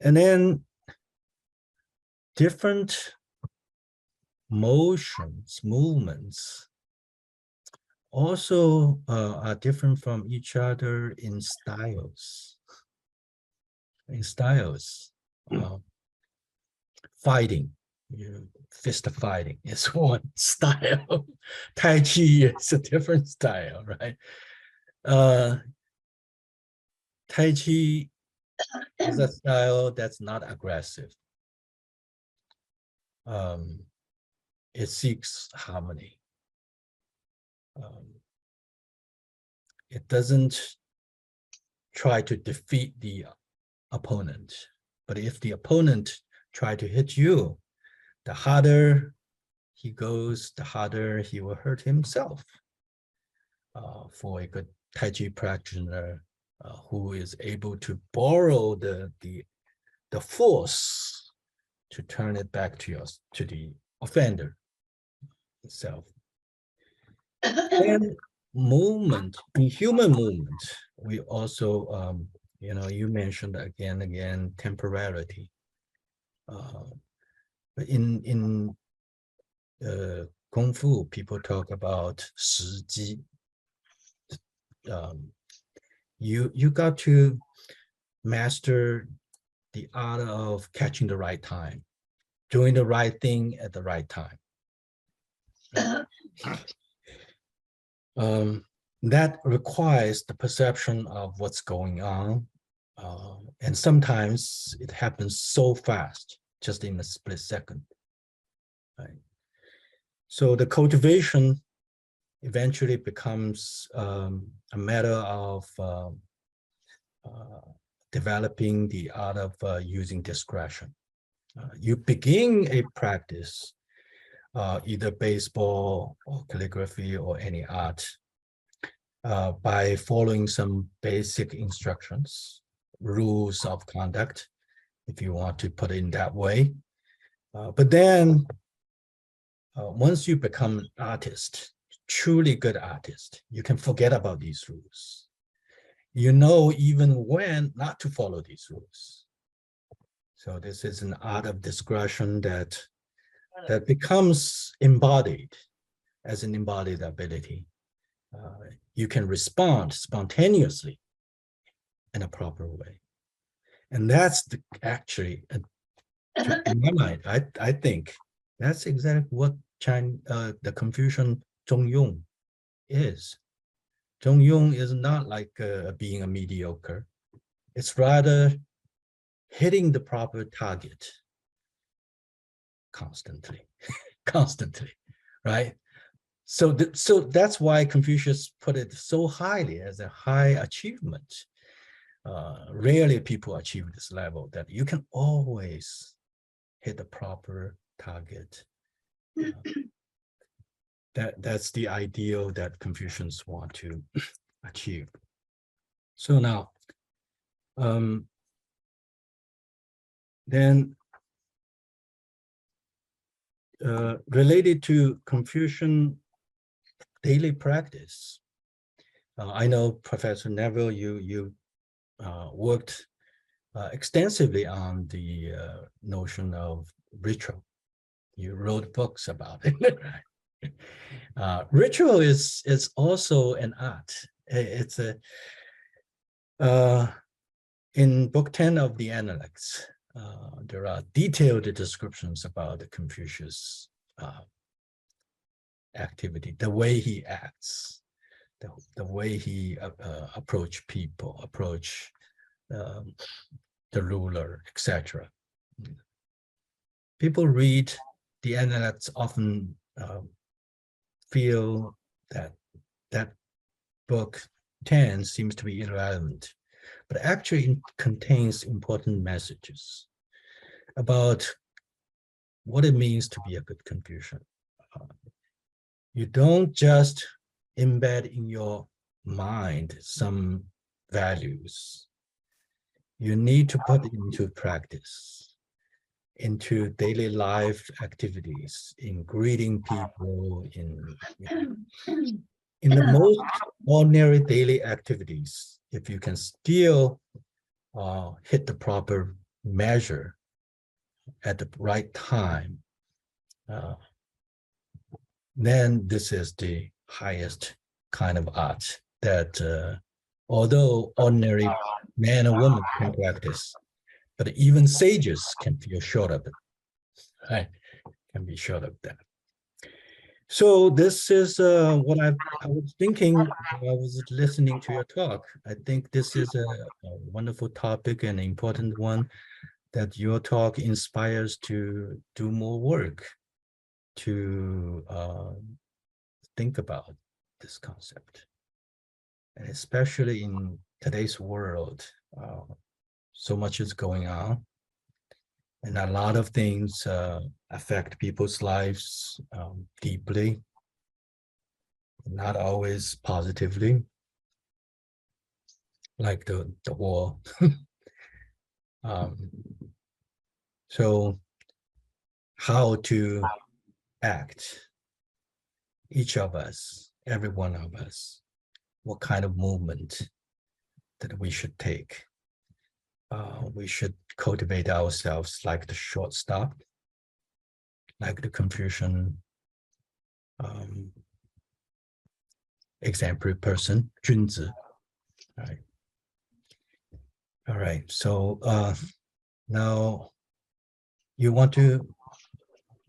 And then different motions, movements, also are different from each other in styles. Fighting, fist fighting is one style. Tai Chi is a different style, right? Tai Chi is a style that's not aggressive. It seeks harmony. It doesn't try to defeat the opponent, but if the opponent try to hit you, the harder he goes, the harder he will hurt himself. For a good Tai Chi practitioner who is able to borrow the force to turn it back to the offender itself. And movement, in human movement, we also, you mentioned again temporality. But in Kung Fu, people talk about 时机. You got to master the art of catching the right time, doing the right thing at the right time. That requires the perception of what's going on. And sometimes it happens so fast, just in a split second. Right? So the cultivation eventually becomes a matter of developing the art of using discretion. You begin a practice, either baseball or calligraphy or any art, by following some basic instructions, rules of conduct, if you want to put it in that way. But then once you become an artist, truly good artist, you can forget about these rules. You know even when not to follow these rules. So this is an art of discretion that becomes embodied as an embodied ability. You can respond spontaneously in a proper way. And that's actually, in my mind, I think that's exactly what the Confucian Zhongyong is. Zhongyong is not like being a mediocre. It's rather hitting the proper target constantly, right? So that's why Confucius put it so highly as a high achievement. Rarely people achieve this level, that you can always hit the proper target. That's the ideal that Confucians want to achieve. So now, then related to Confucian daily practice, I know Professor Neville, you worked extensively on the notion of ritual. You wrote books about it. Ritual is also an art. It's in book 10 of the Analects, there are detailed descriptions about the Confucius activity, the way he acts, the way he approach people, approach the ruler, etc. People read the Analects often feel that book 10 seems to be irrelevant, but actually it contains important messages about what it means to be a good Confucian. You don't just embed in your mind some values. You need to put it into practice, into daily life activities, in greeting people, in the most ordinary daily activities. If you can still hit the proper measure at the right time, then this is the highest kind of art that although ordinary man or woman can practice, but even sages can feel short of it, right? Can be short of that. So this is what I was thinking while I was listening to your talk. I think this is a wonderful topic and an important one that your talk inspires to do more work to think about this concept. And especially in today's world, so much is going on. And a lot of things affect people's lives deeply, not always positively, like the war. So how to act, each of us, every one of us, what kind of movement that we should take. We should cultivate ourselves like the shortstop, like the Confucian exemplary person, 君子. All right. So now you want to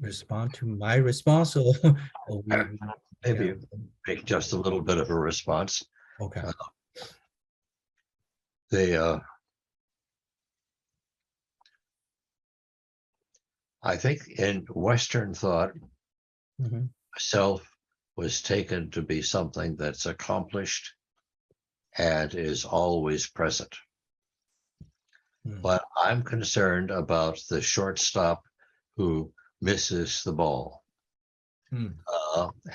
respond to my response, or maybe you make just a little bit of a response. Okay. I think in Western thought, self was taken to be something that's accomplished and is always present. But I'm concerned about the shortstop who misses the ball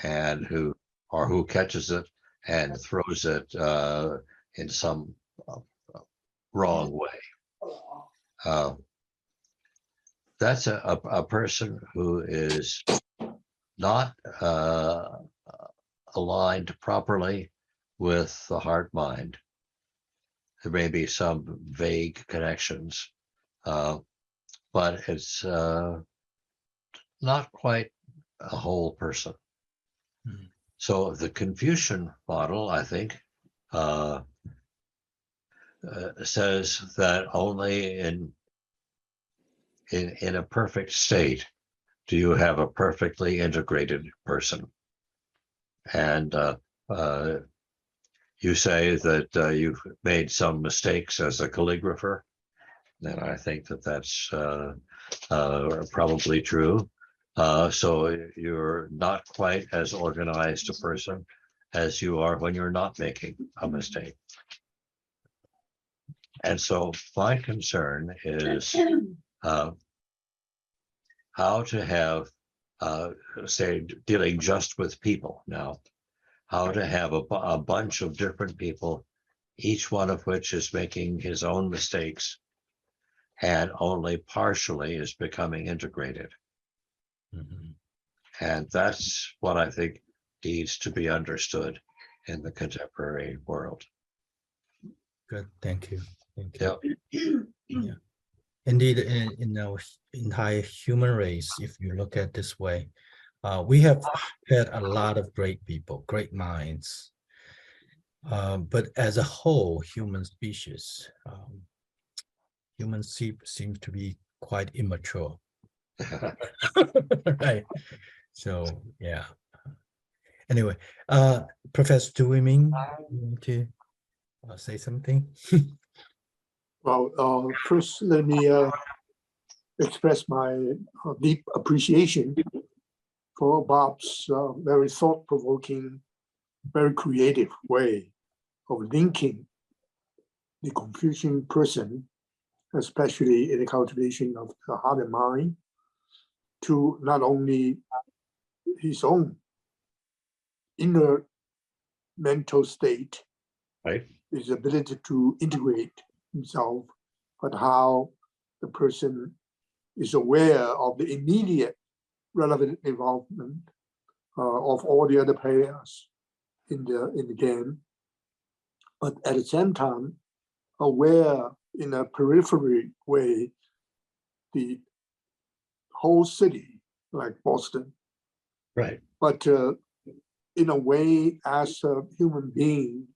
and who catches it and throws it in some wrong way. That's a person who is not aligned properly with the heart mind. There may be some vague connections, but it's not quite a whole person. So the Confucian model, I think, says that only in a perfect state do you have a perfectly integrated person. And you say that you've made some mistakes as a calligrapher, and I think that that's probably true. So you're not quite as organized a person as you are when you're not making a mistake. And so my concern is how to have, say, dealing just with people now, how to have a bunch of different people, each one of which is making his own mistakes and only partially is becoming integrated. And that's what I think needs to be understood in the contemporary world. Good, thank you. Thank you. Yeah. Indeed, in our entire human race, if you look at this way, we have had a lot of great people, great minds. But as a whole, human species, humans seem to be quite immature. Right. So, yeah. Anyway, Professor Du Weiming, you want to say something? Well, first, let me express my deep appreciation for Bob's very thought-provoking, very creative way of linking the Confucian person, especially in the cultivation of the heart and mind, to not only his own inner mental state, right, his ability to integrate himself, but how the person is aware of the immediate relevant involvement of all the other players in the game, but at the same time aware in a periphery way the whole city, like Boston. Right. But in a way, as a human being,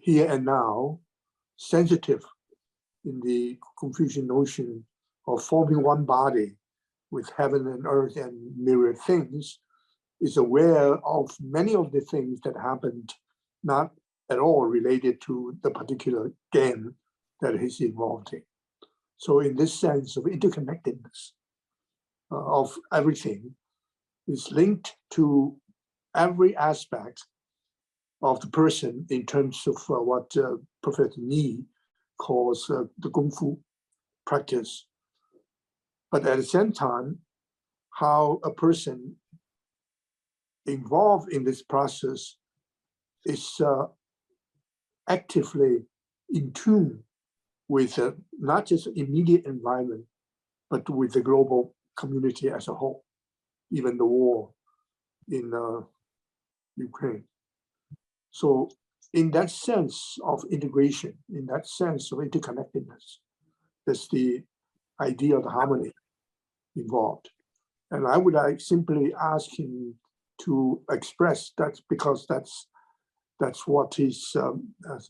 here and now, sensitive in the Confucian notion of forming one body with heaven and earth and myriad things, is aware of many of the things that happened, not at all related to the particular game that he's involved in. So in this sense of interconnectedness of everything is linked to every aspect of the person in terms of what Professor Ni calls the Kung Fu practice. But at the same time, how a person involved in this process is actively in tune with not just immediate environment, but with the global community as a whole, even the war in Ukraine. So in that sense of integration, in that sense of interconnectedness, there's the idea of the harmony involved. And I would like simply ask him to express that, because that's what his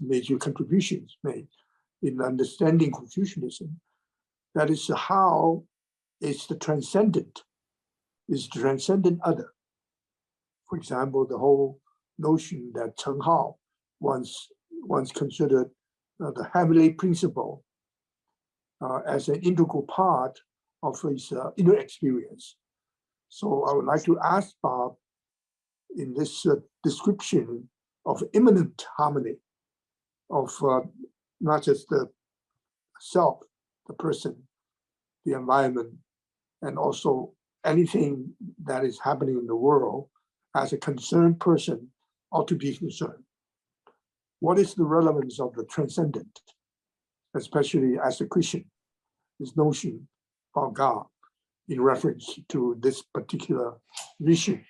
major contributions made in understanding Confucianism. That is how it's the transcendent other. For example, the whole notion that Chen Hao once considered the heavenly principle as an integral part of his inner experience. So I would like to ask Bob, in this description of immanent harmony of not just the self, the person, the environment, and also anything that is happening in the world, as a concerned person ought to be concerned. What is the relevance of the transcendent, especially as a Christian, this notion of God in reference to this particular vision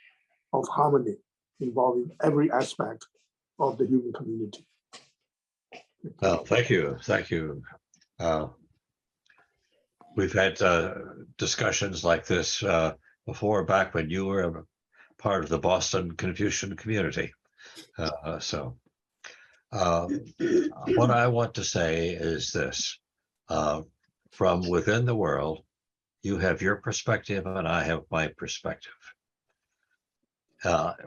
of harmony involving every aspect of the human community? Well, thank you. We've had discussions like this before, back when you were a part of the Boston Confucian community. What I want to say is this: from within the world, you have your perspective and I have my perspective.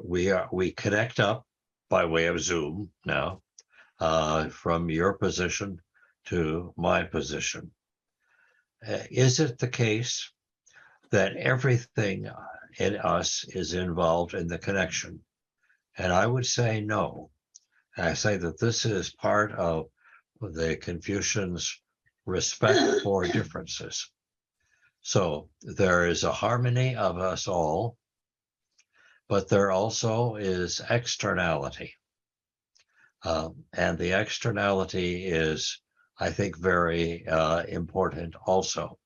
We connect up by way of Zoom now, from your position to my position. Is it the case that everything in us is involved in the connection? And I would say no. I say that this is part of the Confucians' respect for differences. So there is a harmony of us all, but there also is externality. And the externality is, I think, very important also.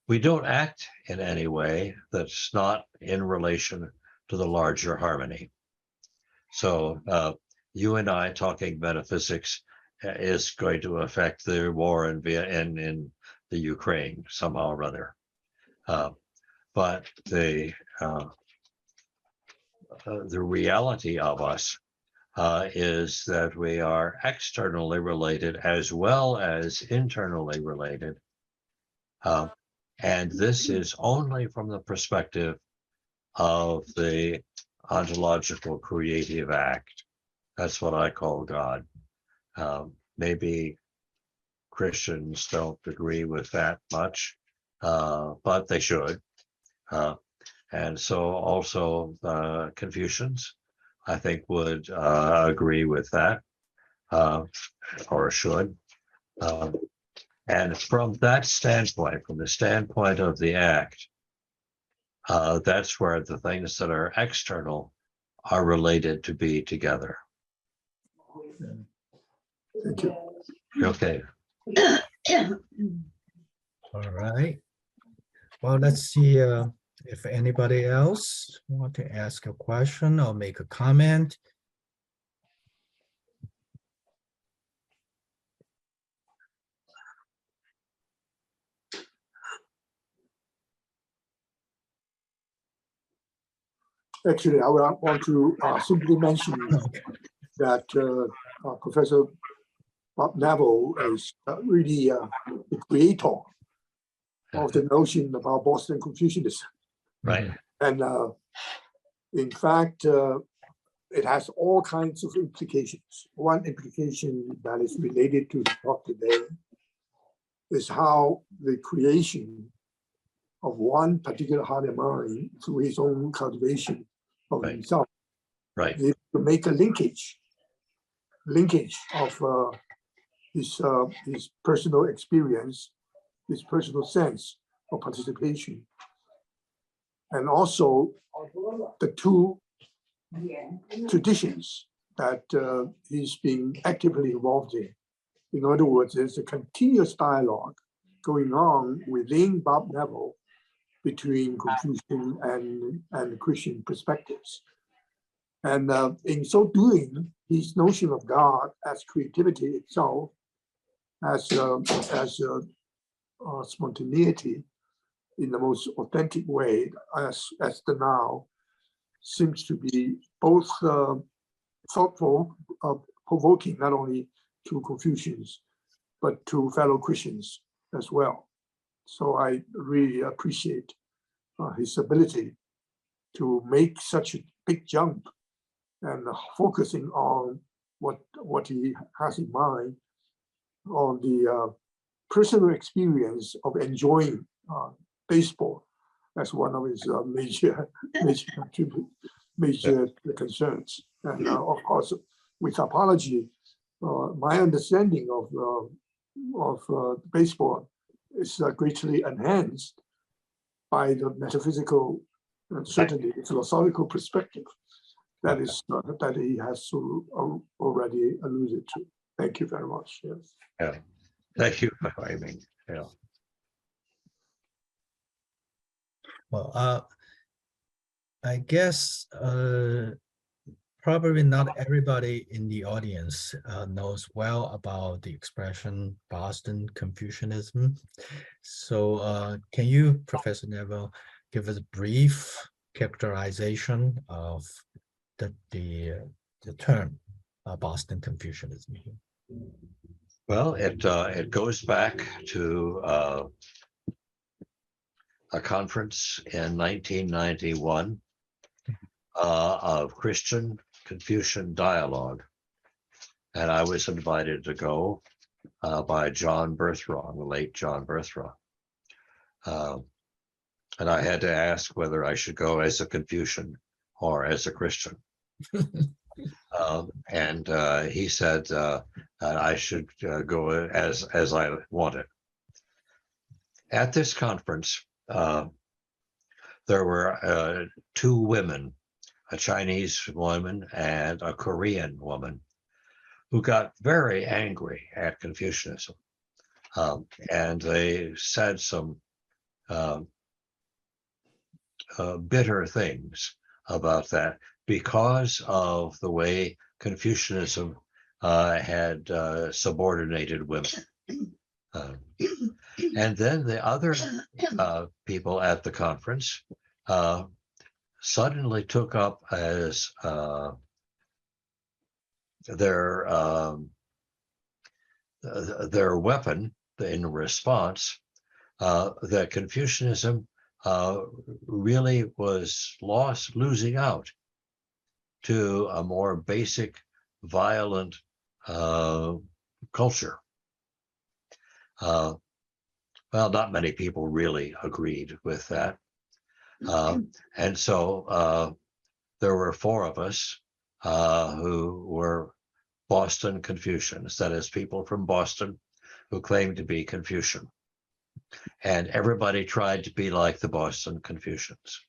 We don't act in any way that's not in relation to the larger harmony. So you and I talking metaphysics is going to affect the war in the Ukraine somehow or other. But the reality of us is that we are externally related as well as internally related. And this is only from the perspective of the ontological creative act. That's what I call God. Maybe Christians don't agree with that much, but they should. And so also Confucians, I think, would agree with that, or should. And from that standpoint, from the standpoint of the act, that's where the things that are external are related to be together. Thank you. Okay. All right. Well, let's see if anybody else want to ask a question or make a comment. Actually, I want to simply mention that Professor Bob Neville is really the creator of the notion about Boston Confucianism. Right. And in fact, it has all kinds of implications. One implication that is related to the talk today is how the creation of one particular heart and mind through his own cultivation of Right. himself, Right. to make a linkage of his personal experience, his personal sense of participation, and also the two traditions that he's been actively involved in. In other words, there's a continuous dialogue going on within Bob Neville between Confucian and Christian perspectives. And in so doing, his notion of God as creativity itself, as spontaneity in the most authentic way, as the now, seems to be both thoughtful, provoking not only to Confucians, but to fellow Christians as well. So I really appreciate his ability to make such a big jump and focusing on what he has in mind on the personal experience of enjoying baseball as one of his major concerns. And of course, with apology, my understanding of baseball is greatly enhanced by the metaphysical and certainly philosophical perspective that he has already alluded to. Thank you very much. Yes. Yeah. Thank you for having. Yeah. Well, I guess probably not everybody in the audience knows well about the expression Boston Confucianism. So can you, Professor Neville, give us a brief characterization of the term Boston Confucianism? Well, it goes back to a conference in 1991 of Christian Confucian dialogue, and I was invited to go by John Berthrong, the late John Berthrong, and I had to ask whether I should go as a Confucian or as a Christian. And he said that I should go as I wanted. At this conference, there were two women, a Chinese woman and a Korean woman, who got very angry at Confucianism. And they said some bitter things about that because of the way Confucianism had subordinated women. And then the other people at the conference suddenly took up as their weapon in response that Confucianism really was losing out to a more basic, violent culture. Well, not many people really agreed with that. And so there were four of us who were Boston Confucians, that is, people from Boston who claimed to be Confucian. And everybody tried to be like the Boston Confucians.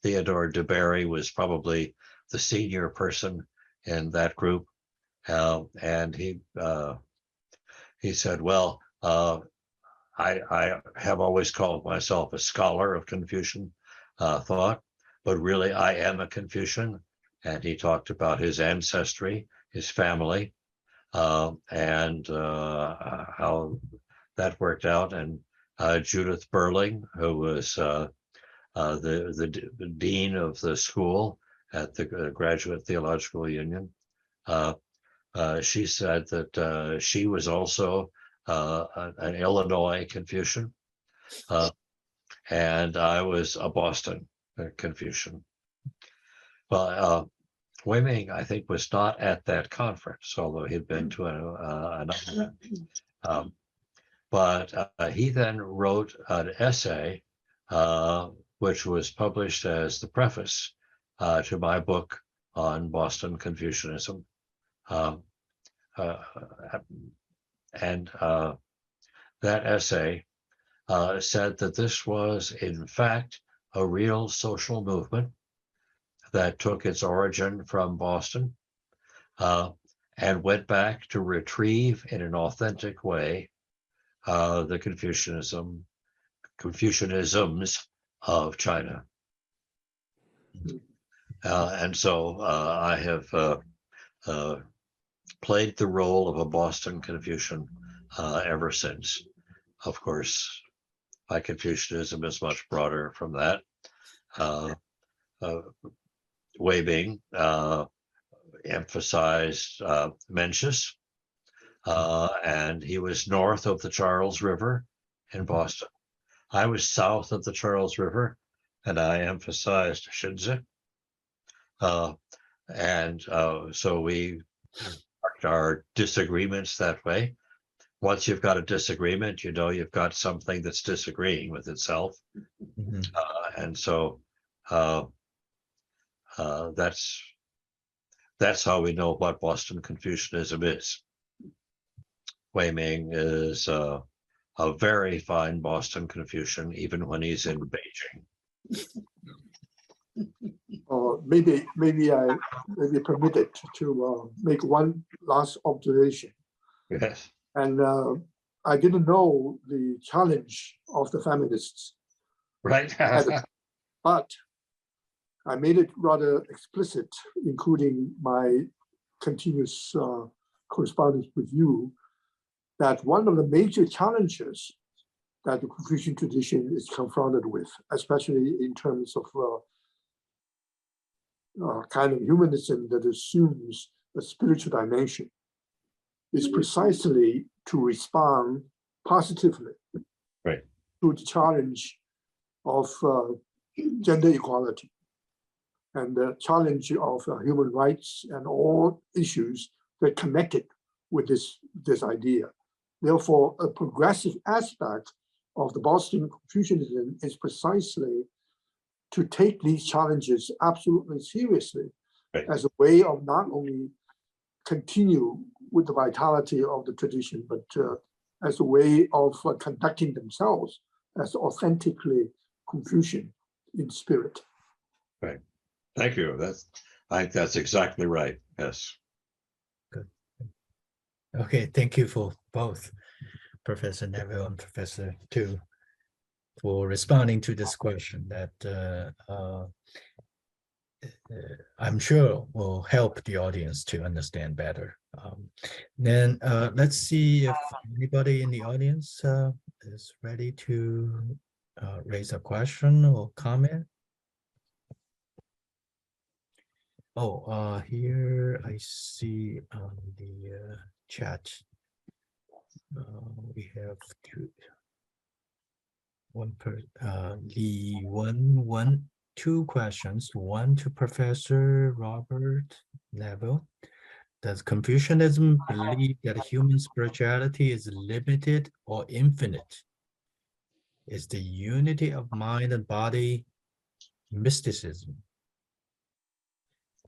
Theodore DeBerry was probably the senior person in that group. And he said, well, I have always called myself a scholar of Confucian thought, but really I am a Confucian. And he talked about his ancestry, his family, and how that worked out. And Judith Burling, who was the dean of the school at the Graduate Theological Union. She said that she was also an Illinois Confucian, and I was a Boston Confucian. Well, Wei Ming, I think, was not at that conference, although he'd been to another. But he then wrote an essay, which was published as the preface to my book on Boston Confucianism. And that essay said that this was, in fact, a real social movement that took its origin from Boston and went back to retrieve in an authentic way the Confucianisms of China. And so I have played the role of a Boston Confucian ever since. Of course, my Confucianism is much broader from that. Wei Ming emphasized Mencius, and he was north of the Charles River in Boston. I was south of the Charles River, and I emphasized Xinzi. So we marked our disagreements that way. Once you've got a disagreement, you know you've got something that's disagreeing with itself. Mm-hmm. And so that's how we know what Boston Confucianism is. Wei Ming is a very fine Boston Confucian, even when he's in Beijing. Maybe I may be permitted to make one last observation. Yes. And I didn't know the challenge of the feminists. Right. But I made it rather explicit, including my continuous correspondence with you, that one of the major challenges that the Confucian tradition is confronted with, especially in terms of kind of humanism that assumes a spiritual dimension, is precisely to respond positively to the challenge of gender equality and the challenge of human rights and all issues that connected with this idea. Therefore, a progressive aspect of the Boston Confucianism is precisely to take these challenges absolutely seriously as a way of not only continue with the vitality of the tradition, but as a way of conducting themselves as authentically Confucian in spirit. Right. Thank you. I think that's exactly right. Yes. Good. Okay. Thank you for both Professor Neville and Professor Tu for responding to this question that I'm sure will help the audience to understand better. Then let's see if anybody in the audience is ready to raise a question or comment. Oh, here I see on the chat, we have two questions. One to Professor Robert Neville. Does Confucianism believe that human spirituality is limited or infinite? Is the unity of mind and body mysticism?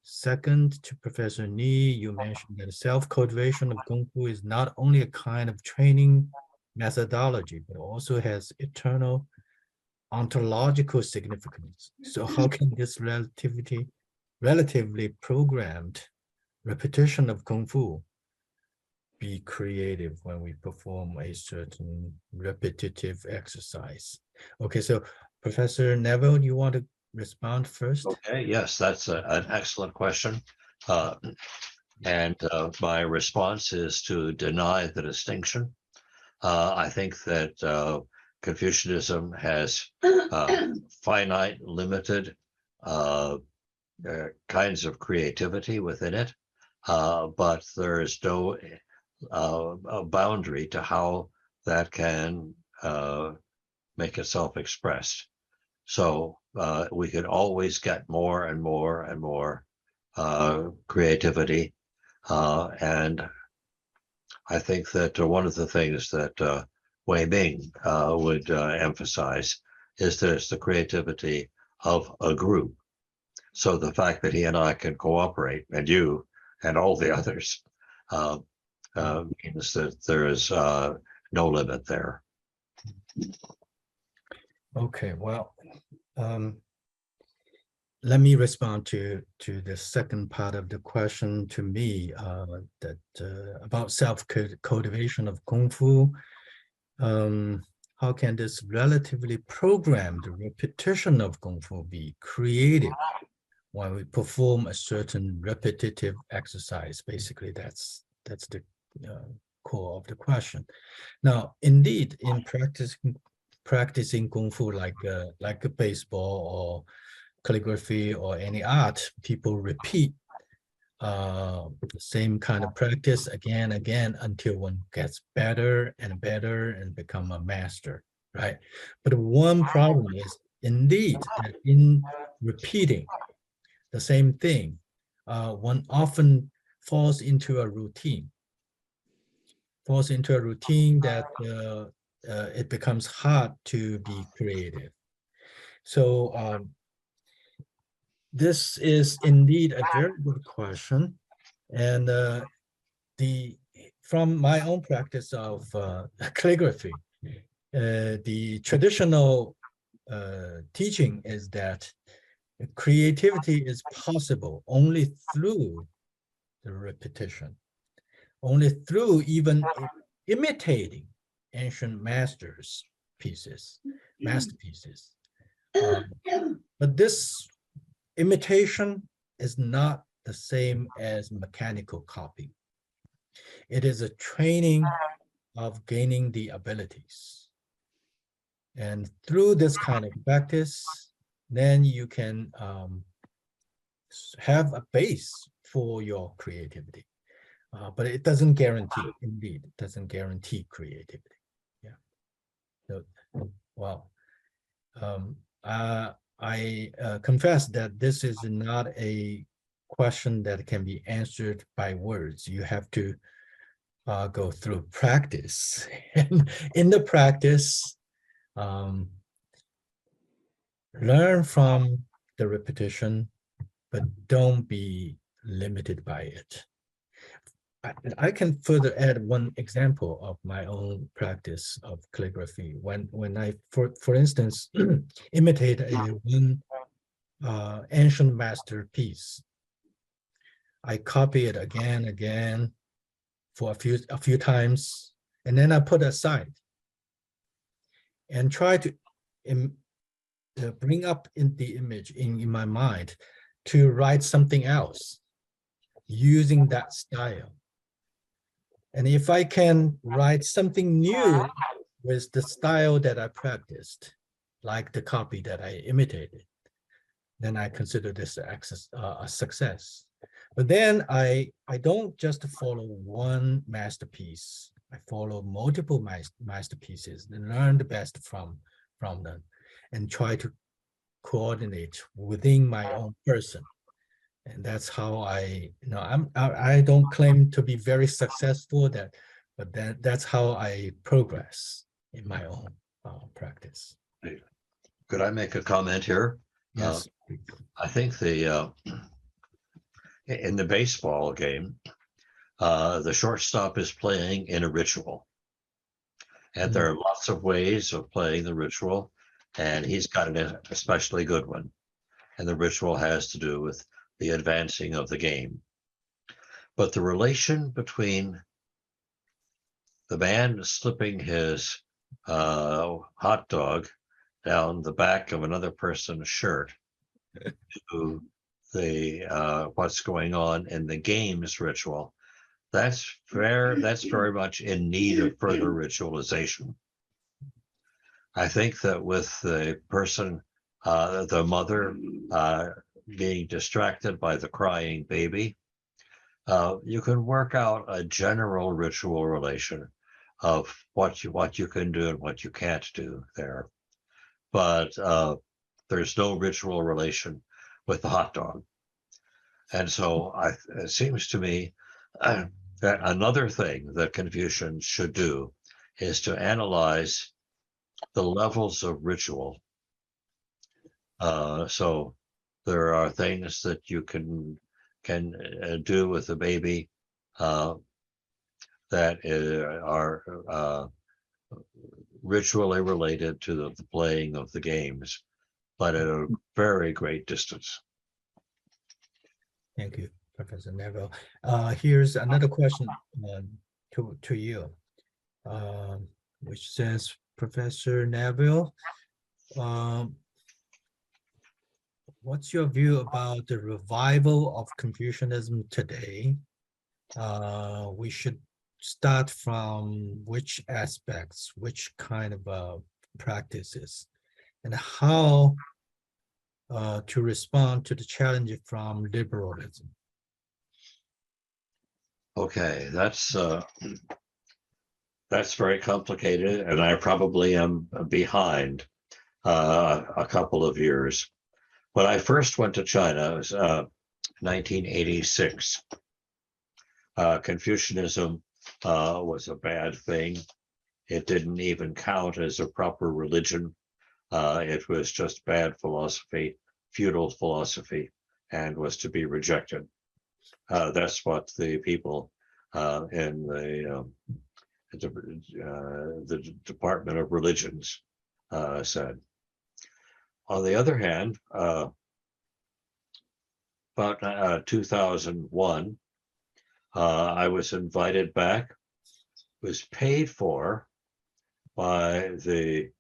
Second, to Professor Ni, you mentioned that self-cultivation of Kung Fu is not only a kind of training methodology, but also has eternal ontological significance. So how can this relatively programmed repetition of Kung Fu be creative when we perform a certain repetitive exercise? Okay, so Professor Neville, you want to respond first? Okay, yes, that's an excellent question. And my response is to deny the distinction. I think that Confucianism has finite, limited kinds of creativity within it, but there is no boundary to how that can make itself expressed. So we could always get more and more and more creativity. And I think that one of the things that Wei Ming would emphasize is that it's the creativity of a group. So the fact that he and I can cooperate, and you and all the others, means that there is no limit there. Okay, well, let me respond to the second part of the question to me, that about self-cultivation of Kung Fu. How can this relatively programmed repetition of Kung Fu be creative when we perform a certain repetitive exercise? Basically, that's the core of the question. Now, indeed, in practicing Kung Fu, like a baseball or calligraphy or any art, people repeat the same kind of practice again and again until one gets better and better and become a master, right? But one problem is indeed that in repeating the same thing, one often falls into a routine that it becomes hard to be creative. So this is indeed a very good question, and from my own practice of calligraphy, the traditional teaching is that creativity is possible only through the repetition, only through even imitating ancient masterpieces. But this imitation is not the same as mechanical copy. It is a training of gaining the abilities. And through this kind of practice, then you can have a base for your creativity. But it doesn't guarantee, indeed, it doesn't guarantee creativity. Yeah. So, well, I confess that this is not a question that can be answered by words. You have to go through practice. And in the practice, learn from the repetition, but don't be limited by it. I can further add one example of my own practice of calligraphy. When I, for instance, imitate one ancient masterpiece, I copy it again for a few times, and then I put aside and try to bring up in the image in my mind to write something else using that style. And if I can write something new with the style that I practiced, like the copy that I imitated, then I consider this a success. But then I don't just follow one masterpiece. I follow multiple masterpieces and learn the best from them and try to coordinate within my own person. And that's how I don't claim to be very successful, but that's how I progress in my own practice. Could I make a comment here? Yes. I think in the baseball game, the shortstop is playing in a ritual. And there are lots of ways of playing the ritual, and he's got an especially good one. And the ritual has to do with the advancing of the game. But the relation between the man slipping his hot dog down the back of another person's shirt to the what's going on in the game's ritual, that's very much in need of further ritualization. I think that with the person, the mother being distracted by the crying baby, you can work out a general ritual relation of what you can do and what you can't do there. But there's no ritual relation with the hot dog. And so it seems to me that another thing that Confucians should do is to analyze the levels of ritual. So there are things that you can do with the baby that are ritually related to the playing of the games, but at a very great distance. Thank you, Professor Neville. Here's another question to you, which says, Professor Neville, what's your view about the revival of Confucianism today? We should start from which aspects, which kind of practices, and how to respond to the challenge from liberalism? Okay, that's very complicated, and I probably am behind a couple of years. When I first went to China, it was 1986. Confucianism was a bad thing. It didn't even count as a proper religion. It was just bad philosophy, feudal philosophy, and was to be rejected. That's what the people in the Department of Religions said. On the other hand, about 2001, I was invited back, was paid for by the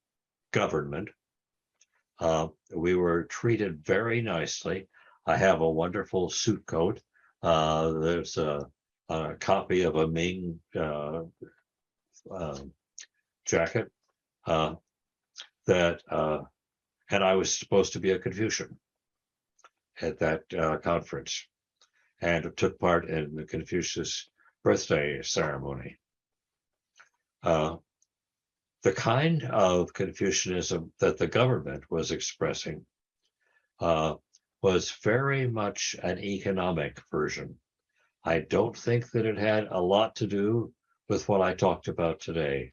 government. We were treated very nicely. I have a wonderful suit coat. There's a copy of a Ming jacket and I was supposed to be a Confucian at that conference, and took part in the Confucius birthday ceremony. The kind of Confucianism that the government was expressing was very much an economic version. I don't think that it had a lot to do with what I talked about today,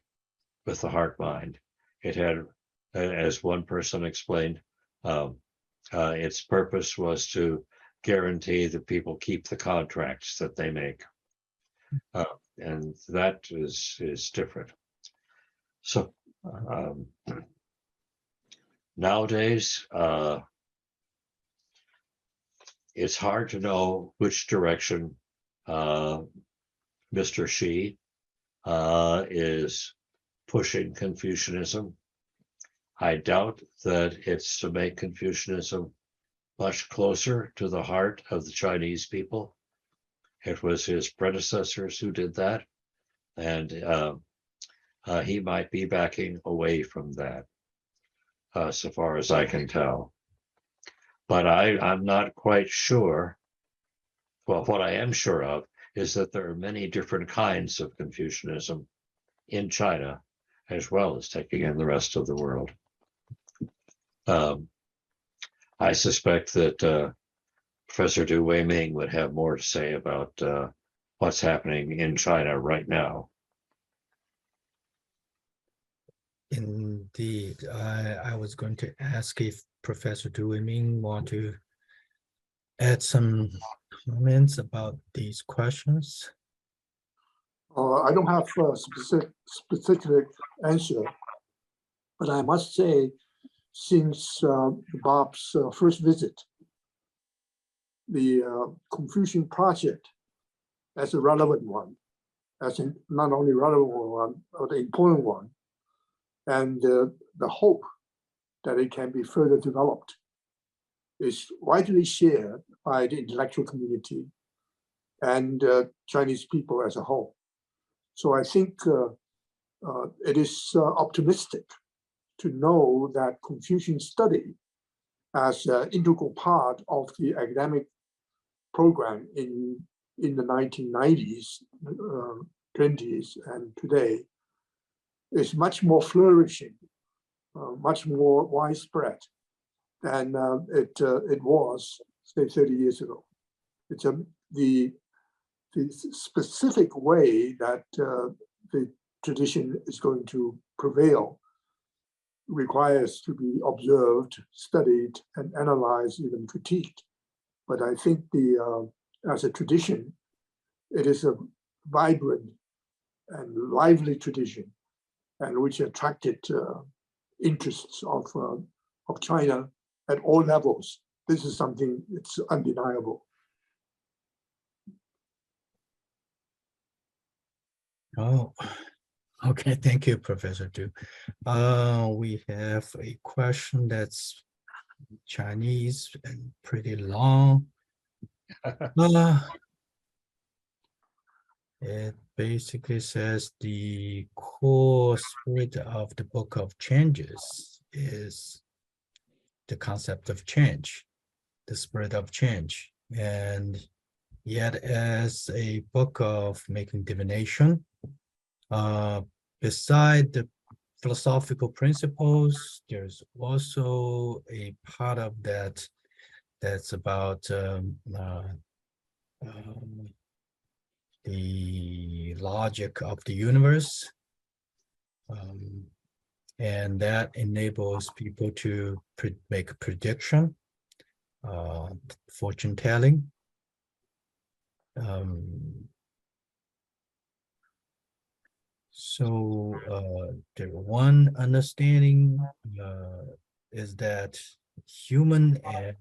with the heart mind. It had, as one person explained, its purpose was to guarantee that people keep the contracts that they make. And that is different. So nowadays, it's hard to know which direction Mr. Xi is pushing Confucianism. I doubt that it's to make Confucianism much closer to the heart of the Chinese people. It was his predecessors who did that, and he might be backing away from that, so far as I can tell. But I'm not quite sure. Well, what I am sure of is that there are many different kinds of Confucianism in China, as well as taking in the rest of the world. I suspect that Professor Du Weiming would have more to say about what's happening in China right now. Indeed, I was going to ask if Professor Du Weiming want to add some comments about these questions. I don't have a specific answer, but I must say, since Bob's first visit, the Confucian project as a relevant one, as a not only relevant one, but an important one, and the hope that it can be further developed is widely shared by the intellectual community and Chinese people as a whole. So I think it is optimistic to know that Confucian study as an integral part of the academic program in the 1990s, 20s, and today is much more flourishing, much more widespread than it was, say, 30 years ago. It's the specific way that the tradition is going to prevail requires to be observed, studied, and analyzed, even critiqued. But I think as a tradition, it is a vibrant and lively tradition, and which attracted interests of China at all levels. This is something that's undeniable. Oh, okay. Thank you, Professor Du. We have a question that's Chinese and pretty long. It basically says the core spirit of the Book of Changes is the concept of change, the spirit of change. And yet as a book of making divination, beside the philosophical principles, there's also a part of that that's about the logic of the universe, and that enables people to make a prediction, fortune telling. So the one understanding is that human and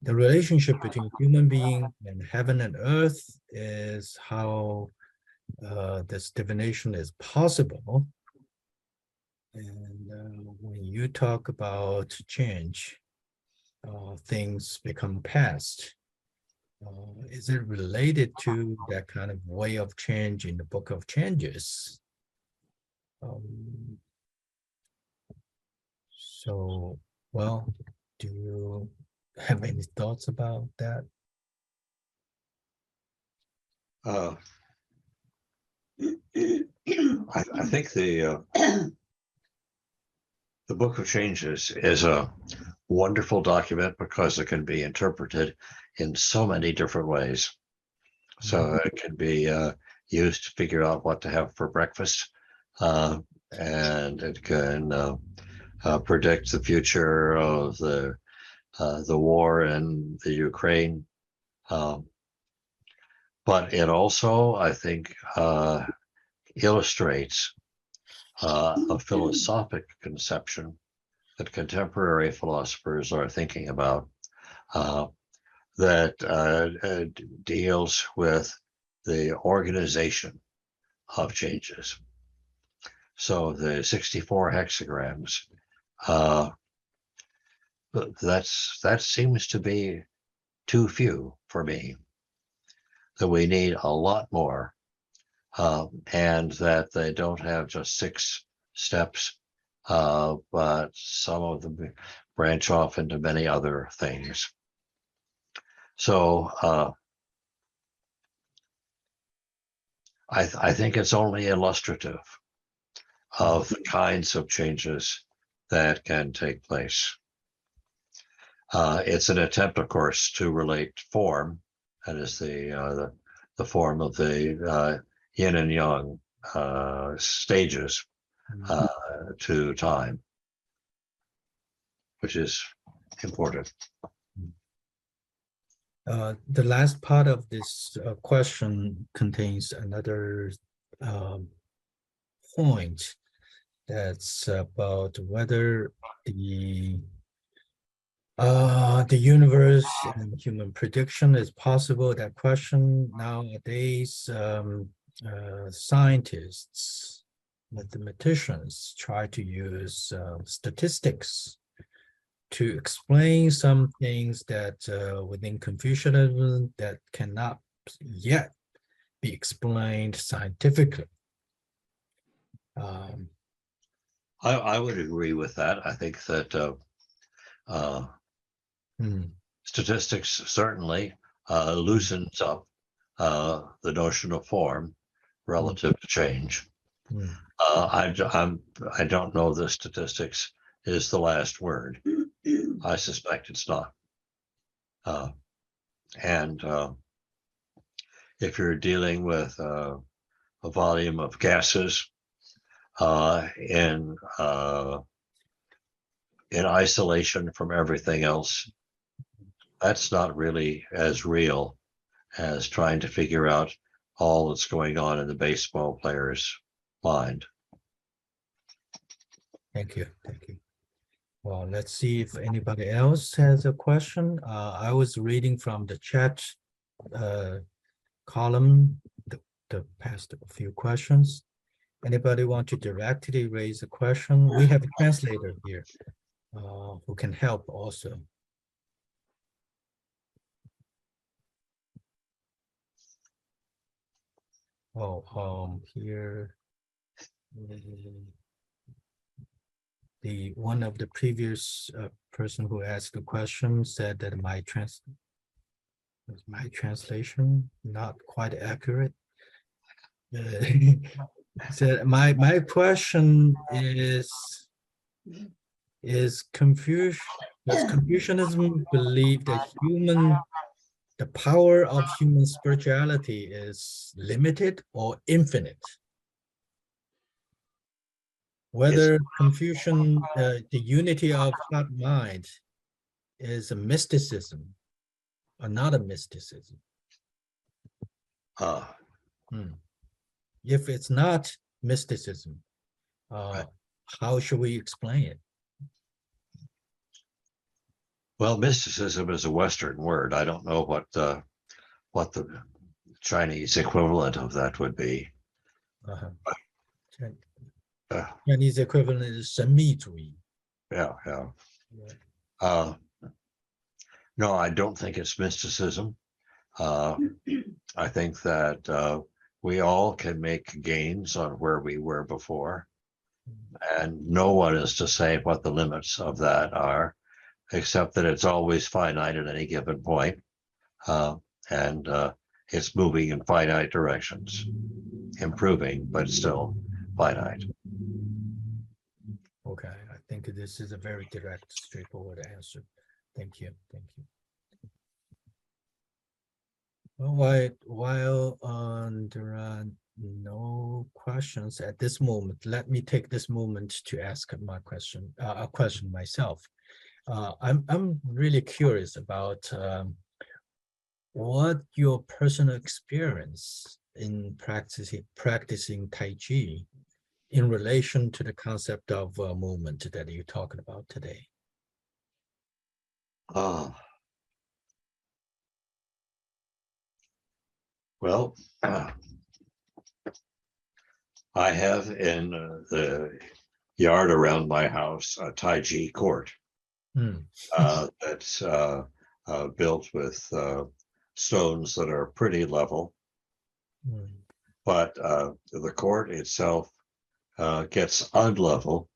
the relationship between human being and heaven and earth is how this divination is possible. And when you talk about change, things become past. Is it related to that kind of way of change in the Book of Changes? So, well, do you have any thoughts about that? I think the Book of Changes is a wonderful document because it can be interpreted in so many different ways. So it can be used to figure out what to have for breakfast, and it can predict the future of the war in the Ukraine. But it also, I think, illustrates a philosophic conception that contemporary philosophers are thinking about, that deals with the organization of changes. So the 64 hexagrams, that seems to be too few for me, that we need a lot more, and that they don't have just 6 steps, but some of them branch off into many other things. So I think it's only illustrative of the kinds of changes that can take place. It's an attempt, of course, to relate form, that is the form of the yin and yang stages, to time, which is important. The last part of this question contains another point that's about whether the universe and human prediction is possible. That question nowadays, scientists, mathematicians try to use statistics to explain some things that within Confucianism that cannot yet be explained scientifically. I would agree with that. I think that statistics certainly loosens up the notion of form relative to change. I don't know that statistics is the last word. I suspect it's not. And if you're dealing with a volume of gases in isolation from everything else, that's not really as real as trying to figure out all that's going on in the baseball player's mind. Thank you. Thank you. Well, let's see if anybody else has a question. I was reading from the chat column the past few questions. Anybody want to directly raise a question? We have a translator here who can help also. Oh, here the one of the previous person who asked the question said that my translation not quite accurate. Said my question is does Confucianism believe that the power of human spirituality is limited or infinite? Whether Confucian, the unity of heart mind is a mysticism or not a mysticism. If it's not mysticism, how should we explain it? Well, mysticism is a Western word. I don't know what the Chinese equivalent of that would be. Chinese equivalent is 神秘主义. Yeah. No, I don't think it's mysticism. I think that we all can make gains on where we were before, and no one is to say what the limits of that are, except that it's always finite at any given point, and it's moving in finite directions, improving, but still finite. Okay, I think this is a very direct, straightforward answer. Thank you. While there are no questions at this moment, let me take this moment to ask my question, a question myself. I'm really curious about what your personal experience in practicing Tai Chi in relation to the concept of movement that you're talking about today. Well, I have in the yard around my house a Tai Chi court that's built with stones that are pretty level, but the court itself gets unlevel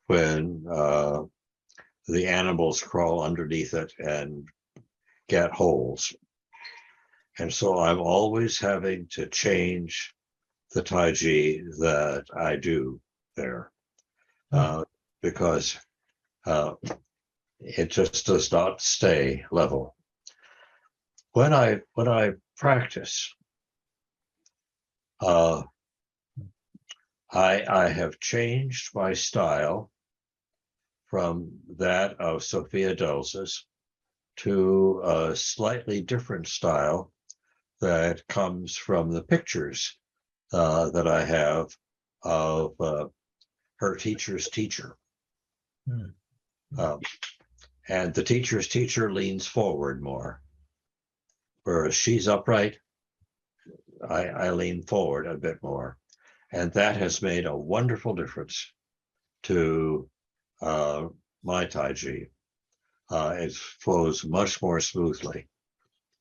when the animals crawl underneath it and get holes. And so I'm always having to change the Tai Chi that I do there because it just does not stay level. When I practice, I have changed my style from that of Sophia Dels's to a slightly different style that comes from the pictures that I have of her teacher's teacher. And the teacher's teacher leans forward more, whereas she's upright. I lean forward a bit more, and that has made a wonderful difference to my Tai Chi. It flows much more smoothly,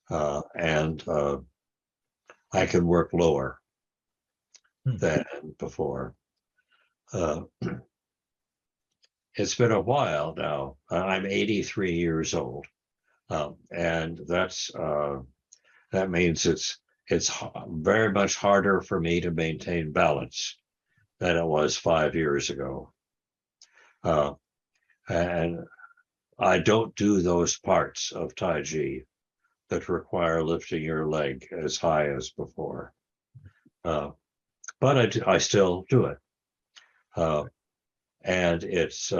and I can work lower than before. it's been a while now. I'm 83 years old, and that means it's very much harder for me to maintain balance than it was 5 years ago. And I don't do those parts of Tai Chi that require lifting your leg as high as before. But I still do it. And it's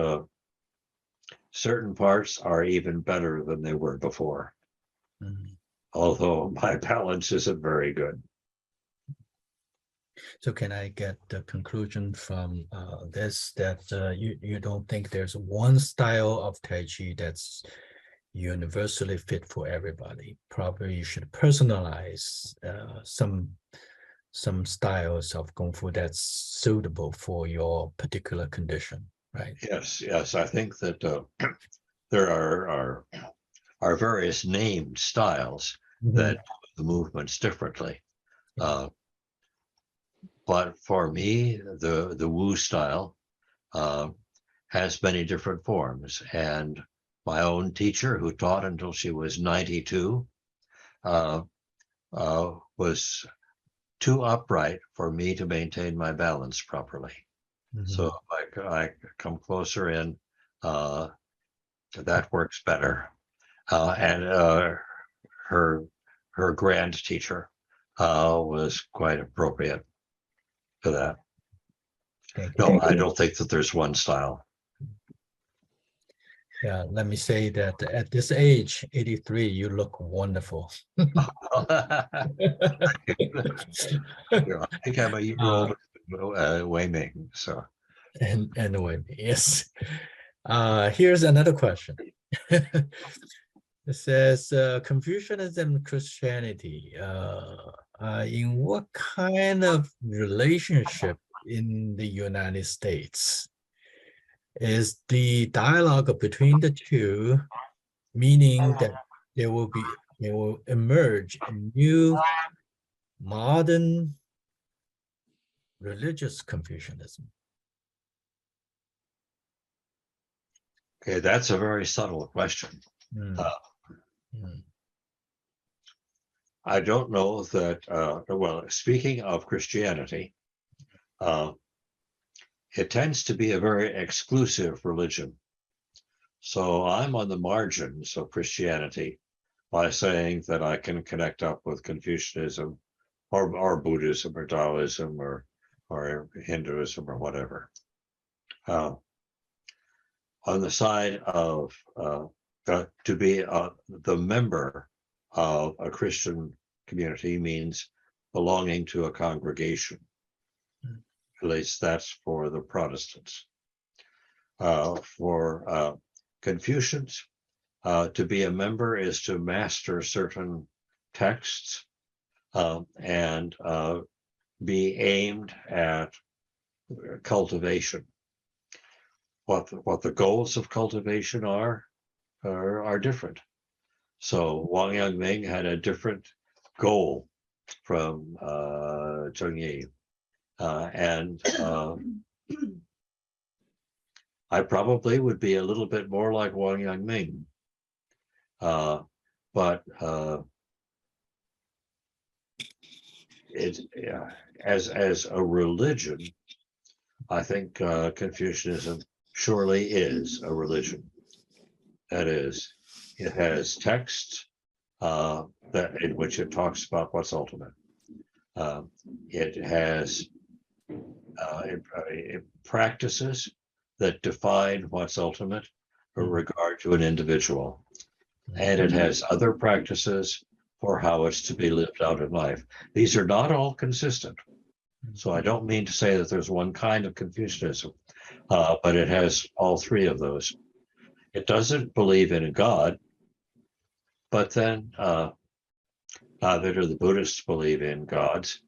certain parts are even better than they were before. Although my balance isn't very good. So can I get the conclusion from this that you don't think there's one style of Tai Chi that's universally fit for everybody? Probably you should personalize some styles of Kung Fu that's suitable for your particular condition, right? Yes. I think that there are various named styles that do the movements differently. But for me, the Wu style has many different forms. And my own teacher, who taught until she was 92, was too upright for me to maintain my balance properly. So if I come closer in, that works better. And her grand teacher was quite appropriate for that. No, I don't think that there's one style. Yeah, let me say that at this age, 83, you look wonderful. I think I'm a year older than Wei Ming, so. And anyway, yes. Here's another question. It says, Confucianism and Christianity, in what kind of relationship in the United States? Is the dialogue between the two, meaning that there will emerge a new modern religious Confucianism? Okay, that's a very subtle question. I don't know that, well, speaking of Christianity, it tends to be a very exclusive religion. So I'm on the margins of Christianity by saying that I can connect up with Confucianism or Buddhism or Taoism or Hinduism or whatever. On the side of to be the member of a Christian community means belonging to a congregation. At least that's for the Protestants. For Confucians, to be a member is to master certain texts and be aimed at cultivation. What the goals of cultivation are different. So Wang Yangming had a different goal from Zheng Yi. And I probably would be a little bit more like Wang Yangming. But as a religion, I think Confucianism surely is a religion. That is, it has texts in which it talks about what's ultimate. It has practices that define what's ultimate in regard to an individual. And it has other practices for how it's to be lived out in life. These are not all consistent. So I don't mean to say that there's one kind of Confucianism, but it has all three of those. It doesn't believe in a God, but then neither do the Buddhists believe in gods.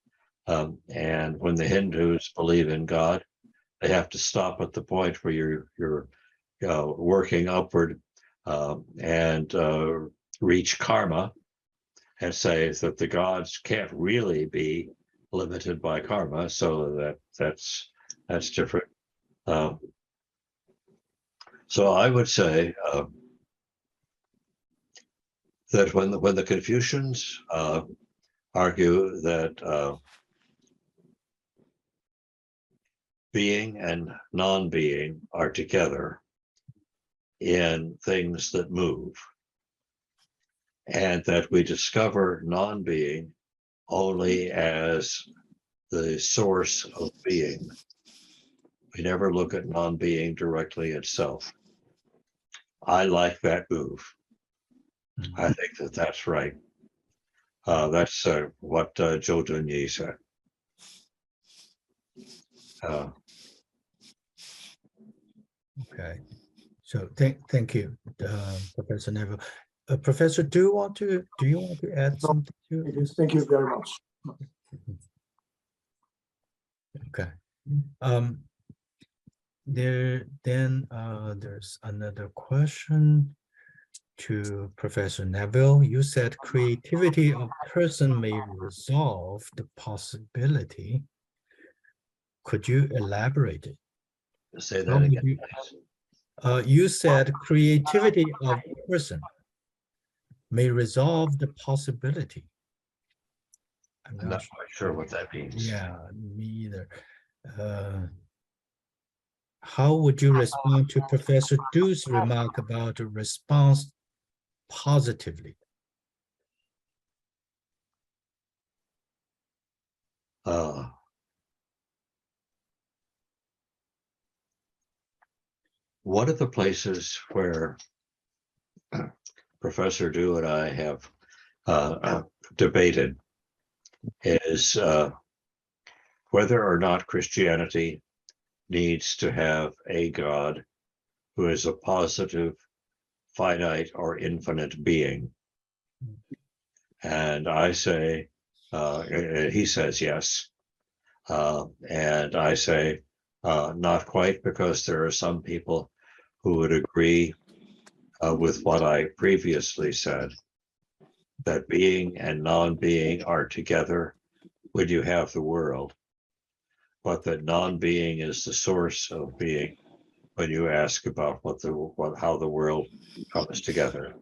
And when the Hindus believe in God, they have to stop at the point where you're working upward and reach karma, and say that the gods can't really be limited by karma, so that's different. So I would say that when the Confucians argue that being and non-being are together in things that move, and that we discover non-being only as the source of being. We never look at non-being directly itself. I like that move. I think that that's right. That's what Zhou Dunyi said. Okay, so thank you, Professor Neville. Professor, do you want to add something to this? Thank you very much. Okay. There's another question to Professor Neville. You said creativity of person may resolve the possibility. Could you elaborate it? Say that again, please. You said creativity of person may resolve the possibility. I'm not quite sure what that means. Yeah, me either. How would you respond to Professor Du's remark about a response positively? One of the places where Professor Du and I have debated is whether or not Christianity needs to have a God who is a positive, finite, or infinite being. And I say, he says yes. And I say, not quite, because there are some people who would agree with what I previously said, that being and non-being are together when you have the world, but that non-being is the source of being when you ask about how the world comes together.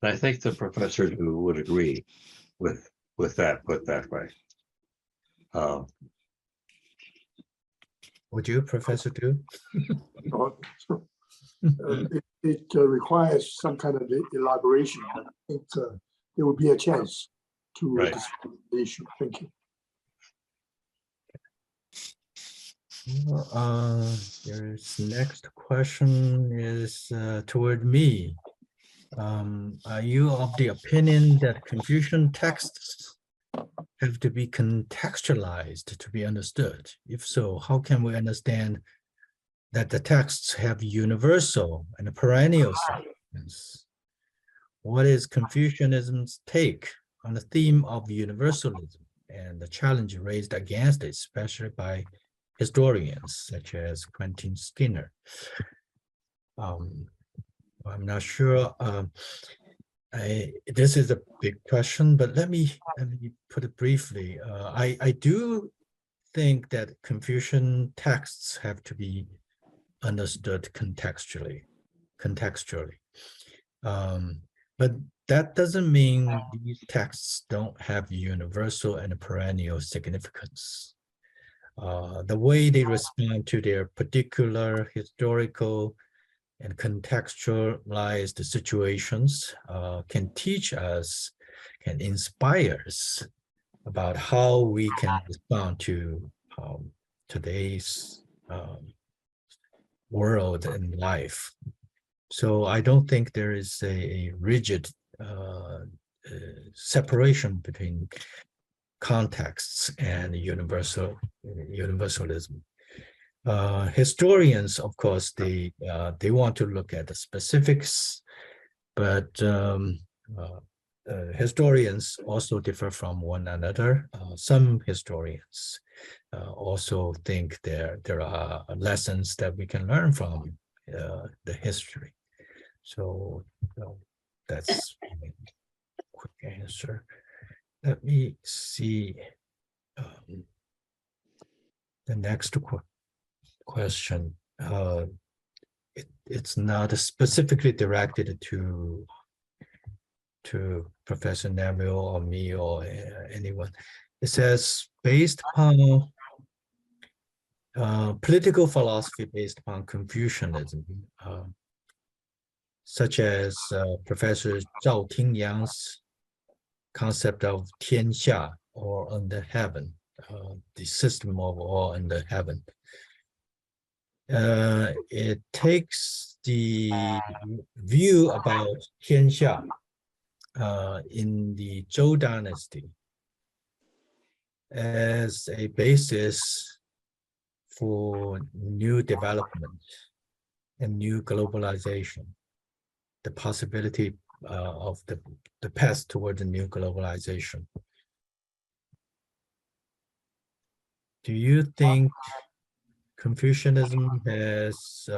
And I think the professor who would agree with that put that way. Would you, Professor Du? It requires some kind of elaboration. I think there will be a chance to discuss the issue. Thank you. There's next question is toward me. Are you of the opinion that Confucian texts have to be contextualized to be understood? If so, how can we understand that the texts have universal and perennial significance? What is Confucianism's take on the theme of universalism and the challenge raised against it, especially by historians such as Quentin Skinner? I'm not sure. This is a big question, but let me put it briefly. I do think that Confucian texts have to be understood contextually. But that doesn't mean these texts don't have universal and perennial significance. The way they respond to their particular historical and contextualized situations can teach us, can inspire us about how we can respond to today's world and life. So I don't think there is a rigid separation between contexts and universalism. Historians, of course, they want to look at the specifics, but historians also differ from one another. Some historians also think there are lessons that we can learn from the history. So that's a quick answer. Let me see the next question. it's not specifically directed to Professor Neville or me or anyone. It says, based upon political philosophy based upon Confucianism, such as Professor Zhao Tingyang's concept of 天下 or under heaven, the system of all under heaven. It takes the view about 天下 in the Zhou dynasty as a basis for new development and new globalization, the possibility of the path toward the new globalization. Do you think Confucianism has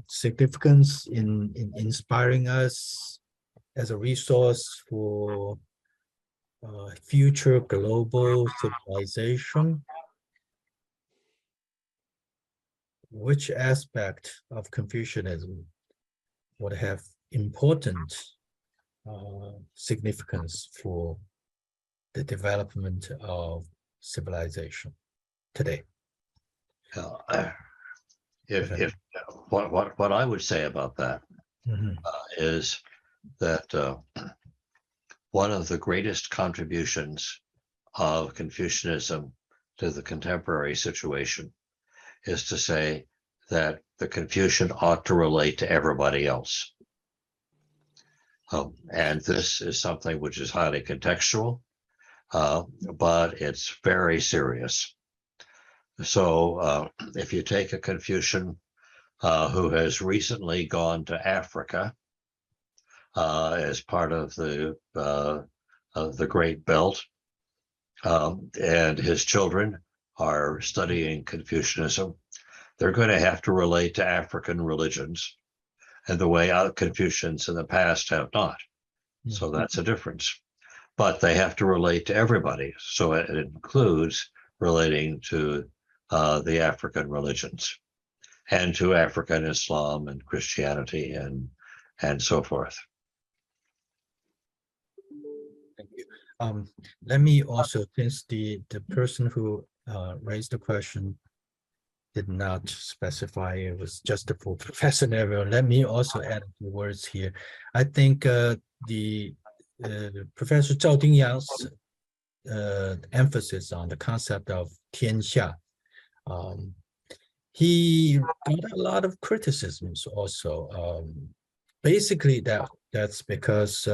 significance in inspiring us as a resource for future global civilization? Which aspect of Confucianism would have important significance for the development of civilization today? What I would say about that is that one of the greatest contributions of Confucianism to the contemporary situation is to say that the Confucian ought to relate to everybody else. And this is something which is highly contextual, but it's very serious. So if you take a Confucian who has recently gone to Africa as part of the Great Belt, and his children are studying Confucianism, they're going to have to relate to African religions and the way Confucians in the past have not. So that's a difference. But they have to relate to everybody. So it includes relating to the African religions and to African Islam and Christianity and so forth. Thank you. Let me also, since the person who raised the question did not specify it was just for Professor Neville, let me also add a few words here. I think Professor Zhao Tingyang's emphasis on the concept of 天下, he got a lot of criticisms also. Basically, that's because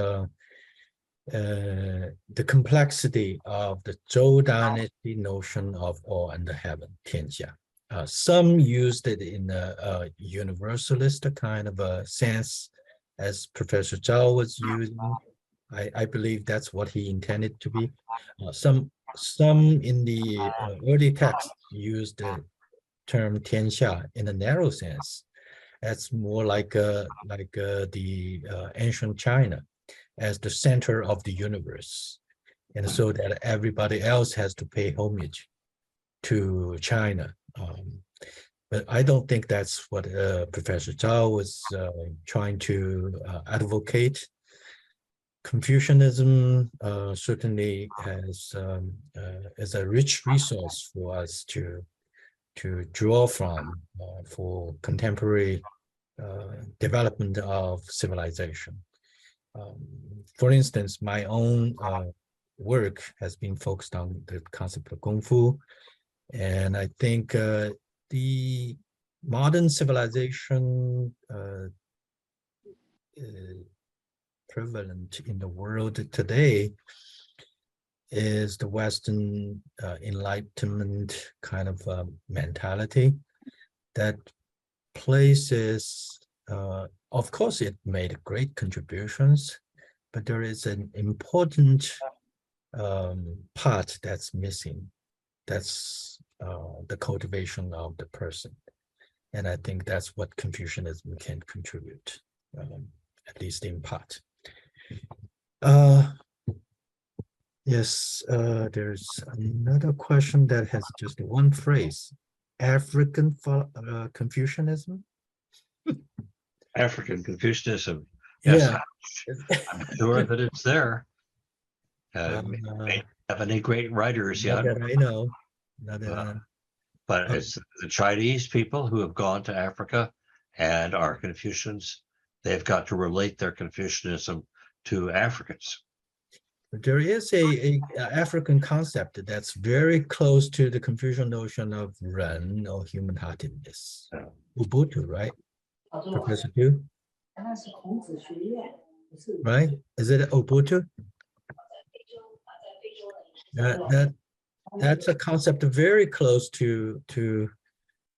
the complexity of the Zhou dynasty notion of all under heaven, 天下. Some used it in a universalist kind of a sense, as Professor Zhao was using. I believe that's what he intended to be. Some in the early text used the term 天下 in a narrow sense. That's more like the ancient China as the center of the universe, and so that everybody else has to pay homage to China. But I don't think that's what Professor Zhao was trying to advocate. Confucianism certainly has is a rich resource for us to draw from for contemporary development of civilization. For instance, my own work has been focused on the concept of Kung Fu, and I think the modern civilization prevalent in the world today is the Western Enlightenment kind of mentality that places, of course, it made great contributions, but there is an important part that's missing. That's the cultivation of the person. And I think that's what Confucianism can contribute, at least in part. Yes, there's another question that has just one phrase. African Confucianism? African Confucianism. Yes, I'm sure that it's there. May have any great writers Not yet, that I know. Not that but it's the Chinese people who have gone to Africa and are Confucians. They've got to relate their Confucianism to Africans. There is a African concept that's very close to the Confucian notion of ren, or human-heartedness. Yeah. Ubuntu, right? Professor Tu? Right? Is it Ubuntu? That's a concept very close to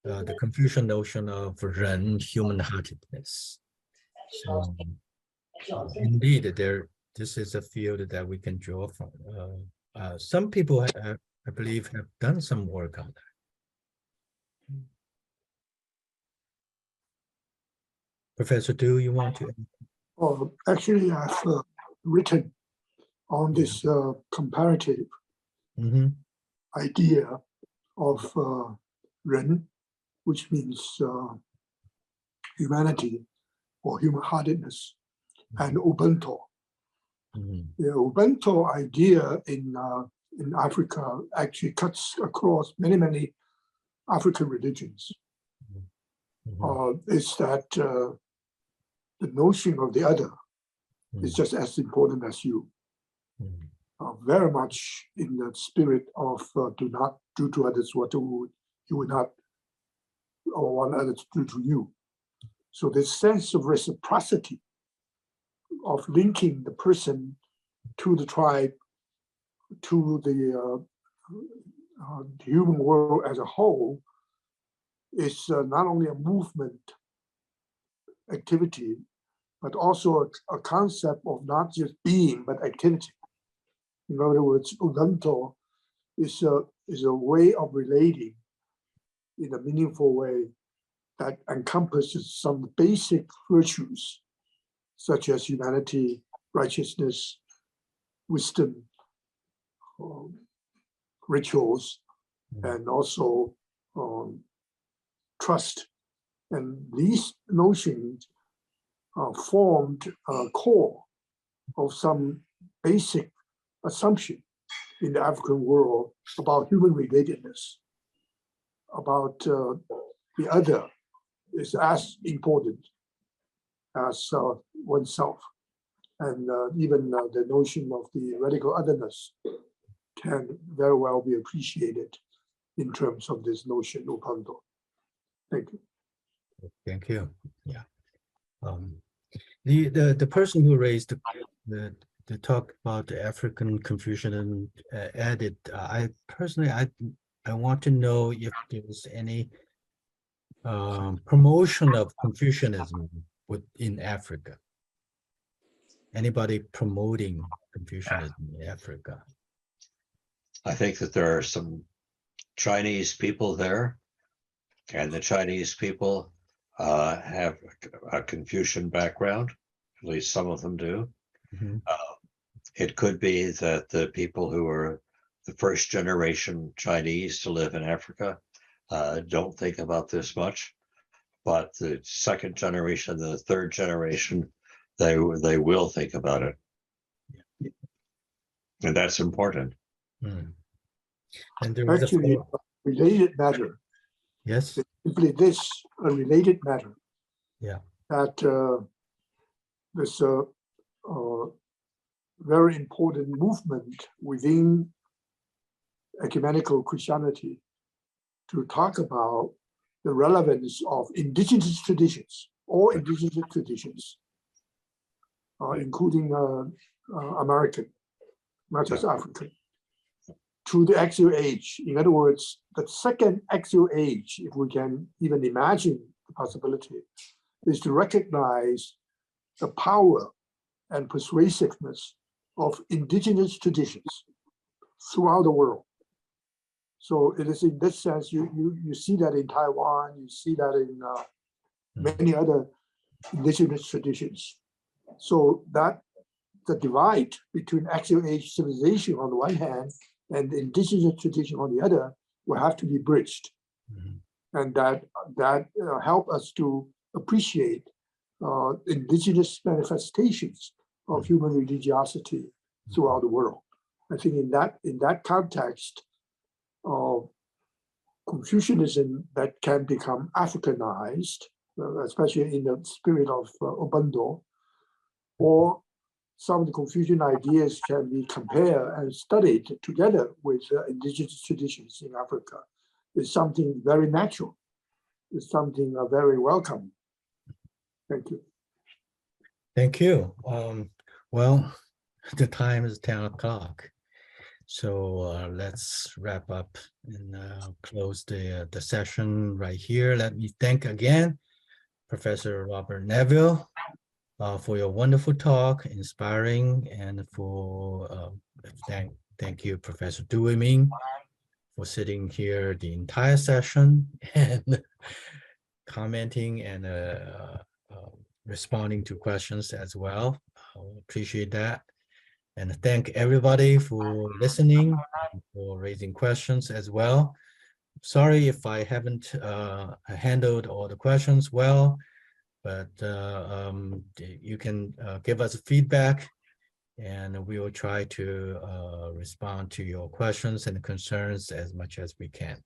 the Confucian notion of ren, human-heartedness. So indeed, this is a field that we can draw from. Some people, I believe, have done some work on that. Professor Du, you want to? Actually, I've written on this comparative idea of ren, which means humanity or human-heartedness, and Ubuntu. The Ubuntu idea in Africa actually cuts across many African religions. Is that the notion of the other is just as important as you. Very much in the spirit of do not do to others what you would not or want others to do to you. So this sense of reciprocity, of linking the person to the tribe, to the human world as a whole, is not only a movement activity, but also a concept of not just being, but activity. In other words, Ubuntu is a way of relating in a meaningful way that encompasses some basic virtues, such as humanity, righteousness, wisdom, rituals, and also trust. And these notions formed a core of some basic assumption in the African world about human relatedness, about the other is as important as oneself. And even the notion of the radical otherness can very well be appreciated in terms of this notion of Ubuntu. Thank you. Thank you. Yeah. The person who raised the talk about the African Confucianism added, I personally, I want to know if there's any promotion of Confucianism in Africa. Anybody promoting Confucianism in Africa? I think that there are some Chinese people there, and the Chinese people have a Confucian background, at least some of them do. It could be that the people who are the first generation Chinese to live in Africa don't think about this much, but the second generation, the third generation, they will think about it. And that's important. And there was actually a related matter. Yes. Simply this, a related matter. Yeah. That there's a very important movement within ecumenical Christianity to talk about the relevance of indigenous traditions, all indigenous traditions, including American, not just African, to the axial age. In other words, the second axial age, if we can even imagine the possibility, is to recognize the power and persuasiveness of indigenous traditions throughout the world. So it is in this sense, you see that in Taiwan, you see that in many other indigenous traditions. So that the divide between axial age civilization on the one hand and the indigenous tradition on the other will have to be bridged. And that help us to appreciate indigenous manifestations of human religiosity throughout the world. I think in that context, Confucianism that can become Africanized, especially in the spirit of Ubuntu, or some of the Confucian ideas can be compared and studied together with indigenous traditions in Africa. It's something very natural. It's something very welcome. Thank you. Thank you. Well, the time is 10 o'clock. So let's wrap up and close the session right here. Let me thank again Professor Robert Neville for your wonderful talk, inspiring, and for thank you, Professor Du Ming, for sitting here the entire session and commenting and responding to questions as well. Appreciate that. And thank everybody for listening, for raising questions as well. Sorry if I haven't handled all the questions well, but you can give us feedback and we will try to respond to your questions and concerns as much as we can.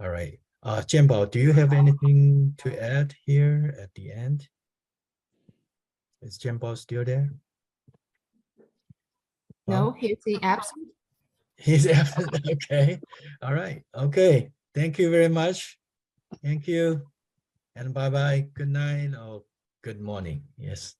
All right. Jianbao, do you have anything to add here at the end? Is Jianbao still there? No, he's in absent. He's absent. Okay. All right. Okay. Thank you very much. Thank you. And bye-bye. Good night or good morning. Yes.